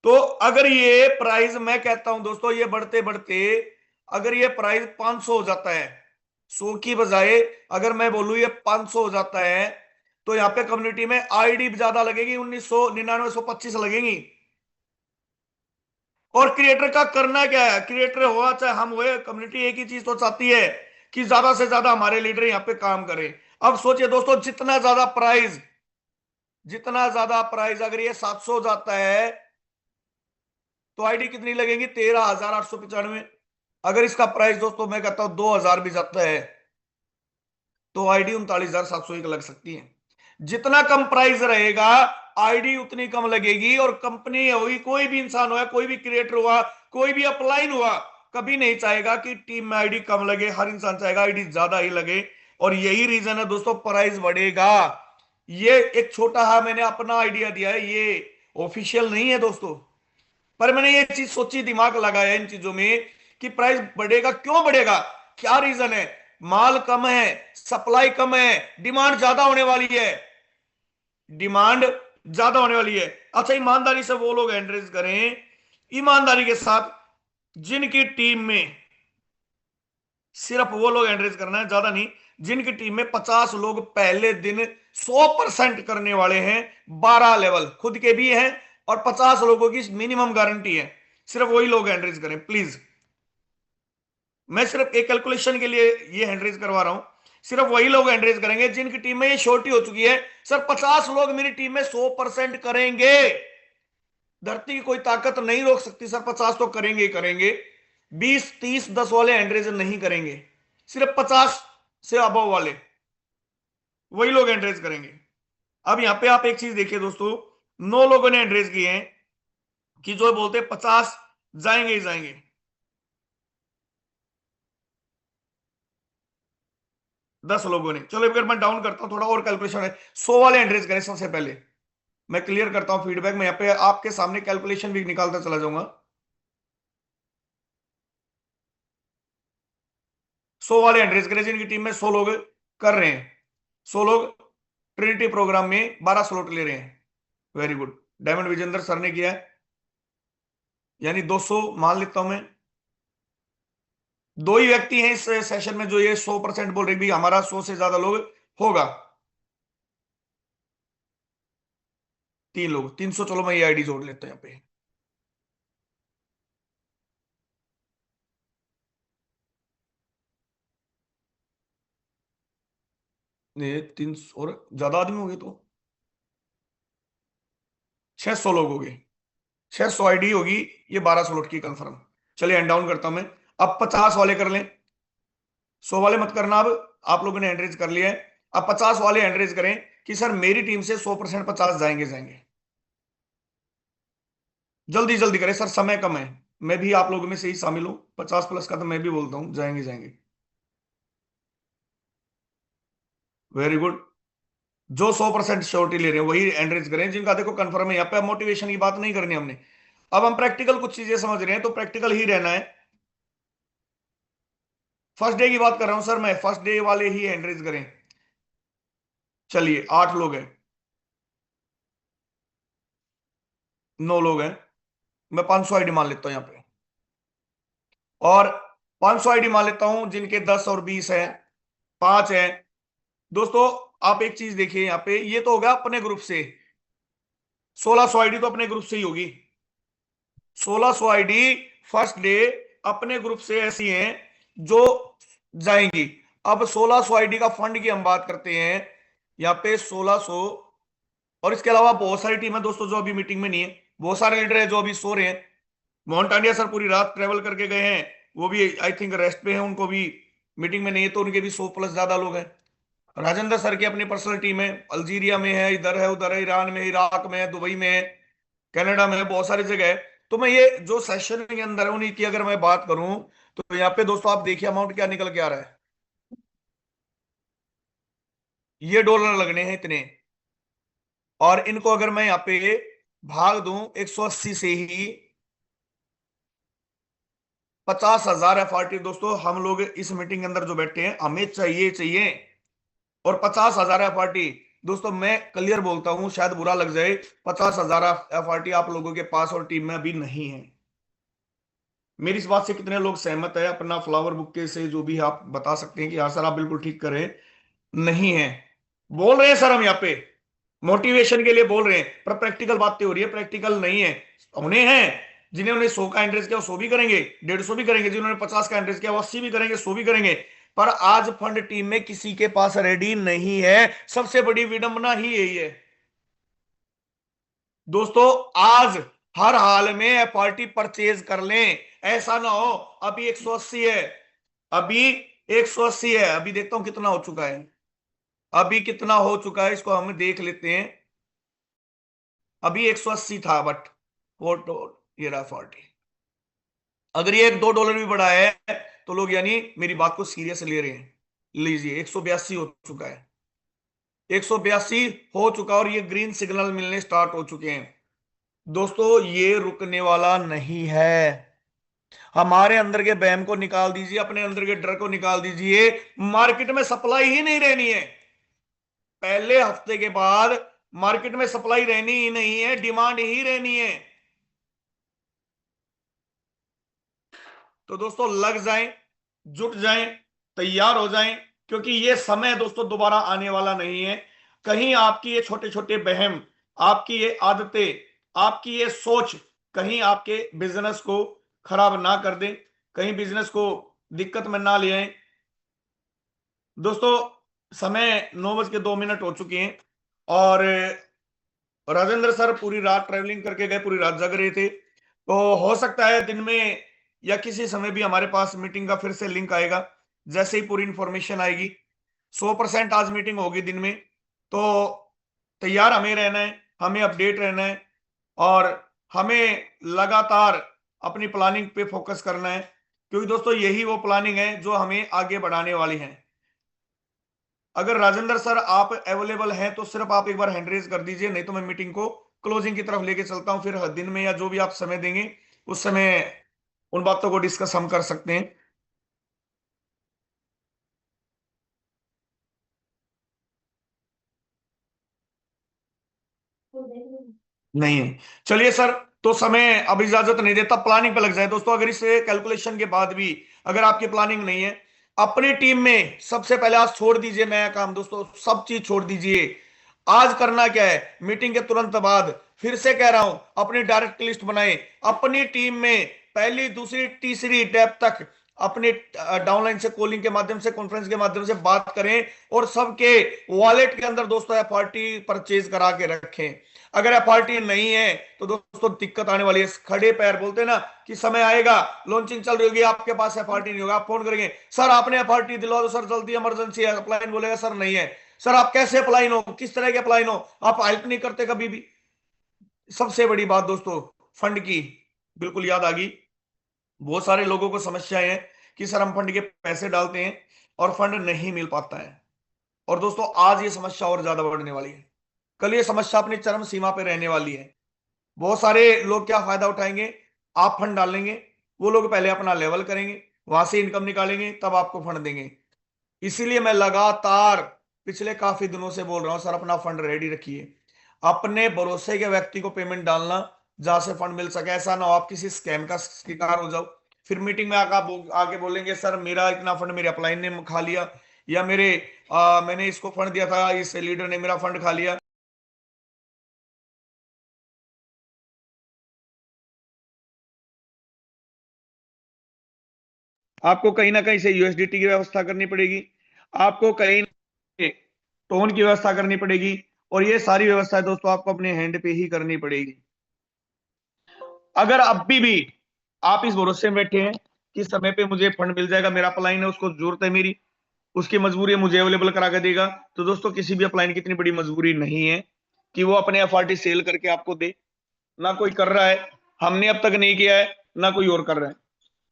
तो अगर ये प्राइस, मैं कहता हूं दोस्तों ये बढ़ते बढ़ते अगर ये प्राइस 500 हो जाता है, 100 की बजाय अगर मैं बोलूं ये 500 हो जाता है, तो यहां पे कम्युनिटी में आईडी ज्यादा लगेगी, 1999 लगेंगी। और क्रिएटर का करना क्या है, क्रिएटर हुआ चाहे हम हुए, कम्युनिटी एक ही चीज तो चाहती है कि ज्यादा से ज्यादा हमारे लीडर यहाँ पे काम करें। अब सोचिए दोस्तों, जितना ज्यादा प्राइस अगर ये 700 जाता है तो आईडी कितनी लगेगी, 13,895। अगर इसका प्राइस दोस्तों मैं कहता हूं 2,000 भी जाता है तो आईडी 39,701 लग सकती है। जितना कम प्राइस रहेगा आईडी उतनी कम लगेगी। और कंपनी हुई, कोई भी इंसान हुआ, कोई भी क्रिएटर हुआ, कोई भी अपलाइन हुआ, कभी नहीं चाहेगा कि टीम में आईडी कम लगे, हर इंसान चाहेगा आईडी ज्यादा ही लगे। और यही रीजन है दोस्तों प्राइस बढ़ेगा। ये एक छोटा सा मैंने अपना आइडिया दिया है, ये ऑफिशियल नहीं है दोस्तों, पर मैंने ये चीज सोची, दिमाग लगाया इन चीजों में कि प्राइस बढ़ेगा, क्यों बढ़ेगा, क्या रीजन है। माल कम है, सप्लाई कम है, डिमांड ज्यादा होने वाली है, डिमांड ज्यादा होने वाली है। अच्छा, ईमानदारी से वो लोग एंट्रीज करें, ईमानदारी के साथ जिनकी टीम में, सिर्फ वो लोग एंट्रीज करना है, ज्यादा नहीं, जिनकी टीम में 50 लोग पहले दिन 100% करने वाले हैं, 12 लेवल खुद के भी हैं और 50 लोगों की मिनिमम गारंटी है, सिर्फ वही लोग हैंड रेज करें प्लीज। मैं सिर्फ एक कैलकुलेशन के लिए ये हैंड रेज करवा रहा हूं, सिर्फ वही लोग हैंड रेज करेंगे जिनकी टीम में ये शॉर्टी हो चुकी है। सर 50 लोग मेरी टीम में 100% करेंगे, धरती की कोई ताकत नहीं रोक सकती सर, 50 तो करेंगे ही करेंगे। 20 30 10 वाले हैंड रेज नहीं करेंगे, सिर्फ 50 से अबव वाले वही लोग हैंड रेज करेंगे। अब यहां पे आप एक चीज देखिए दोस्तों, 9 लोगों ने हैंड रेज किए हैं कि जो बोलते 50 जाएंगे ही जाएंगे। दस लोगों ने, चलो अगर मैं डाउन करता हूं, थोड़ा और कैलकुलेशन है, 100 वाले हैंड रेज करें सबसे पहले। मैं क्लियर करता हूं फीडबैक, मैं यहाँ पे आपके सामने कैलकुलेशन भी निकालता चला जाऊंगा। 100 वाले हैंड रेज करें जिनकी टीम में 100 लोग कर रहे हैं, 100 लोग ट्रिनिटी प्रोग्राम में 12 स्लॉट ले रहे हैं। Very good, diamond Vijendra sir ने किया है, यानी 200 मान लेता हूं मैं। दो ही व्यक्ति हैं इस सेशन में जो ये 100% बोल रहे भी हमारा 100 से ज्यादा लोग होगा, 3 लोग, 300। चलो मैं ये आईडी जोड़ लेता हूं यहाँ पे। ये 300 और ज्यादा आदमी हो गए तो 600 लोग हो गए, 600 आईडी होगी, ये 12 स्लॉट की कंफर्म। चलिए एंड डाउन करता हूं मैं। अब 50 वाले कर लें, 100 वाले मत करना। अब आप लोगों ने हैंड रेज कर लिया है, अब 50 वाले हैंड रेज करें कि सर मेरी टीम से 100% 50 जाएंगे जाएंगे। जल्दी जल्दी करें सर, समय कम है। मैं भी आप लोगों में से ही शामिल हूं, 50+ का तो मैं भी बोलता हूं, जाएंगे जाएंगे। Very good. जो 100% श्योरिटी ले रहे हैं वही एंड्रेज करें, जिनका देखो कंफर्म है। यहाँ पे मोटिवेशन की बात नहीं करनी हमने, अब हम प्रैक्टिकल कुछ चीजें समझ रहे हैं, तो प्रैक्टिकल ही रहना है। फर्स्ट डे की बात कर रहा हूं सर मैं, फर्स्ट डे वाले ही एंड्रेज करें। चलिए 8 लोग हैं, 9 लोग हैं, मैं 500 आईडी मान लेता हूं यहाँ पे, और 500 आईडी मान लेता हूं जिनके 10 और 20 है, 5 है। दोस्तों आप एक चीज देखिए यहाँ पे, ये तो होगा अपने ग्रुप से, 1600 आईडी तो अपने ग्रुप से ही होगी। 1600 आईडी फर्स्ट डे अपने ग्रुप से ऐसी हैं जो जाएंगी। अब 1600 आईडी का फंड की हम बात करते हैं यहाँ पे 1600, और इसके अलावा बहुत सारी टीम है दोस्तों जो अभी मीटिंग में नहीं है, बहुत सारे लीडर है जो अभी सो रहे हैं। मोहन टांडिया सर पूरी रात ट्रेवल करके गए हैं, वो भी आई थिंक रेस्ट पे हैं, उनको भी मीटिंग में नहीं है, तो उनके भी 100+ ज्यादा लोग हैं। राजेंद्र सर की अपनी पर्सनल टीम है, अल्जीरिया में है, इधर है, उधर है, ईरान में, इराक में है, दुबई में है, कनाडा में है, बहुत सारी जगह है। तो मैं ये जो सेशन के अंदर है उन्हीं की अगर मैं बात करूं, तो यहाँ पे दोस्तों आप देखिए अमाउंट क्या निकल के आ रहा है। ये डॉलर लगने हैं इतने, और इनको अगर मैं यहाँ पे भाग दूं 180 से ही, 50,000 FRT दोस्तों हम लोग इस मीटिंग के अंदर जो बैठे हैं हमें चाहिए चाहिए। और 50,000 FRT दोस्तों, मैं क्लियर बोलता हूं, शायद बुरा लग जाए, 50,000 FRT आप लोगों के पास और टीम में अभी नहीं है। मेरी इस बात से कितने लोग सहमत है? अपना फ्लावर बुके से जो भी आप बता सकते हैं कि हाँ सर आप बिल्कुल ठीक करें। नहीं है, बोल रहे हैं सर हम यहाँ पे मोटिवेशन के लिए बोल रहे हैं, पर प्रैक्टिकल बातें हो रही है, प्रैक्टिकल नहीं है। उन्हें है जिन्होंने 100 का इंटरेस्ट किया 100 भी करेंगे, 150 भी करेंगे, जिन्होंने 50 का इंटरेस्ट किया वो 80 भी करेंगे, 100 भी करेंगे। पर आज फंड टीम में किसी के पास रेडी नहीं है, सबसे बड़ी विडंबना ही यही है दोस्तों। आज हर हाल में FRT परचेज कर लें, ऐसा ना हो अभी 180 है, अभी 180 है, अभी देखता हूं कितना हो चुका है, अभी कितना हो चुका है इसको हम देख लेते हैं। अभी 180 था, बट वो ये रहा 40। अगर ये $1-2 भी बढ़ा है तो लोग यानी मेरी बात को सीरियस ले रहे हैं। लीजिए 182 हो चुका है, 182 हो चुका, और ये ग्रीन सिग्नल मिलने स्टार्ट हो चुके हैं दोस्तों। ये रुकने वाला नहीं है। हमारे अंदर के बैम को निकाल दीजिए, अपने अंदर के डर को निकाल दीजिए, मार्केट में सप्लाई ही नहीं रहनी है। पहले हफ्ते के बाद मार्केट में सप्लाई रहनी ही नहीं है, डिमांड ही रहनी है। तो दोस्तों लग जाएं, जुट जाएं, तैयार हो जाएं, क्योंकि ये समय दोस्तों दोबारा आने वाला नहीं है। कहीं आपकी ये छोटे छोटे बहम, आपकी ये आदतें, आपकी ये सोच कहीं आपके बिजनेस को खराब ना कर दे, कहीं बिजनेस को दिक्कत में ना ले आए। दोस्तों समय 9:02 हो चुके हैं, और राजेंद्र सर पूरी रात ट्रेवलिंग करके गए, पूरी रात जग रहे थे। तो हो सकता है दिन में या किसी समय भी हमारे पास मीटिंग का फिर से लिंक आएगा, जैसे ही पूरी इंफॉर्मेशन आएगी। 100% आज मीटिंग होगी दिन में, तो तैयार हमें रहना है, हमें अपडेट रहना है, और हमें लगातार अपनी प्लानिंग पे फोकस करना है, क्योंकि दोस्तों यही वो प्लानिंग है जो हमें आगे बढ़ाने वाली है। अगर राजेंद्र सर आप अवेलेबल हैं तो सिर्फ आप एक बार हैंड रेज कर दीजिए, नहीं तो मैं मीटिंग को क्लोजिंग की तरफ लेके चलता हूं। फिर दिन में या जो भी आप समय देंगे उस समय उन बातों को डिस्कस हम कर सकते हैं। नहीं है, चलिए सर, तो समय अब इजाजत नहीं देता, प्लानिंग पे लग जाए दोस्तों। अगर इस कैलकुलेशन के बाद भी अगर आपकी प्लानिंग नहीं है, अपनी टीम में सबसे पहले आज छोड़ दीजिए नया काम दोस्तों, सब चीज छोड़ दीजिए। आज करना क्या है, मीटिंग के तुरंत बाद फिर से कह रहा हूं अपनी डायरेक्ट लिस्ट बनाएं, अपनी टीम में पहली दूसरी तीसरी डेप तक अपने डाउनलाइन से कॉलिंग के माध्यम से कॉन्फ्रेंस के माध्यम से बात करें, और सबके वॉलेट के अंदर दोस्तों FRT परचेज करा के रखें। अगर FRT नहीं है तो दोस्तों दिक्कत आने वाली है। खड़े पैर बोलते हैं ना कि समय आएगा, लॉन्चिंग चल रही होगी, आपके पास FRT नहीं होगा, आप फोन करेंगे सर आपने FRT दिलवा दो सर, जल्दी इमरजेंसी है, अप्लाइन बोलेगा सर नहीं है। सर आप कैसे अप्लाइन हो, किस तरह के अप्लाइन हो, आप हेल्प नहीं करते कभी भी। सबसे बड़ी बात दोस्तों, फंड की बिल्कुल याद आ गई। बहुत सारे लोगों को समस्याएं हैं कि सर हम फंड के पैसे डालते हैं और फंड नहीं मिल पाता है। और दोस्तों आज ये समस्या और ज्यादा बढ़ने वाली है, कल ये समस्या अपनी चरम सीमा पे रहने वाली है। बहुत सारे लोग क्या फायदा उठाएंगे, आप फंड डालेंगे, वो लोग पहले अपना लेवल करेंगे, वहां से इनकम निकालेंगे, तब आपको फंड देंगे। इसीलिए मैं लगातार पिछले काफी दिनों से बोल रहा हूं सर अपना फंड रेडी रखिए, अपने भरोसे के व्यक्ति को पेमेंट डालना जहां से फंड मिल सके। ऐसा ना हो आप किसी स्कैम का शिकार हो जाओ, फिर मीटिंग में आके बोलेंगे सर मेरा इतना फंड मेरे अपलाइन ने खा लिया, या मैंने इसको फंड दिया था, इस लीडर ने मेरा फंड खा लिया। आपको कहीं ना कहीं से यूएसडीटी की व्यवस्था करनी पड़ेगी, आपको कहीं टोन की व्यवस्था करनी पड़ेगी, और ये सारी व्यवस्था दोस्तों आपको अपने हैंड पे ही करनी पड़ेगी। अगर अभी भी आप इस भरोसे में बैठे हैं कि समय पे मुझे फंड मिल जाएगा, मेरा अपलाइन है उसको जरूरत है मेरी, उसकी मजबूरी है मुझे अवेलेबल करा के देगा, तो दोस्तों किसी भी अपलाइन की इतनी बड़ी मजबूरी नहीं है कि वो अपने एफआरटी सेल करके आपको दे। ना कोई कर रहा है, हमने अब तक नहीं किया है, ना कोई और कर रहा है।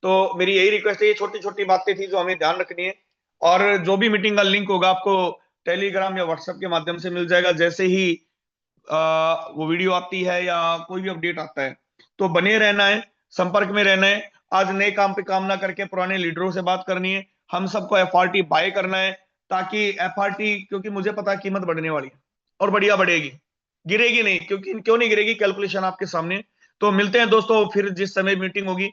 तो मेरी यही रिक्वेस्ट है, ये छोटी छोटी बातें थी जो हमें ध्यान रखनी है। और जो भी मीटिंग का लिंक होगा आपको टेलीग्राम या व्हाट्सएप के माध्यम से मिल जाएगा, जैसे ही वो वीडियो आती है या कोई भी अपडेट आता है। तो बने रहना है, संपर्क में रहना है। आज नए काम पे काम ना करके पुराने लीडरों से बात करनी है, हम सबको एफआरटी बाय करना है, ताकि एफआरटी, क्योंकि मुझे पता है कीमत बढ़ने वाली है और बढ़िया बढ़ेगी, गिरेगी नहीं। क्योंकि क्यों नहीं गिरेगी, कैलकुलेशन आपके सामने। तो मिलते हैं दोस्तों फिर जिस समय मीटिंग होगी,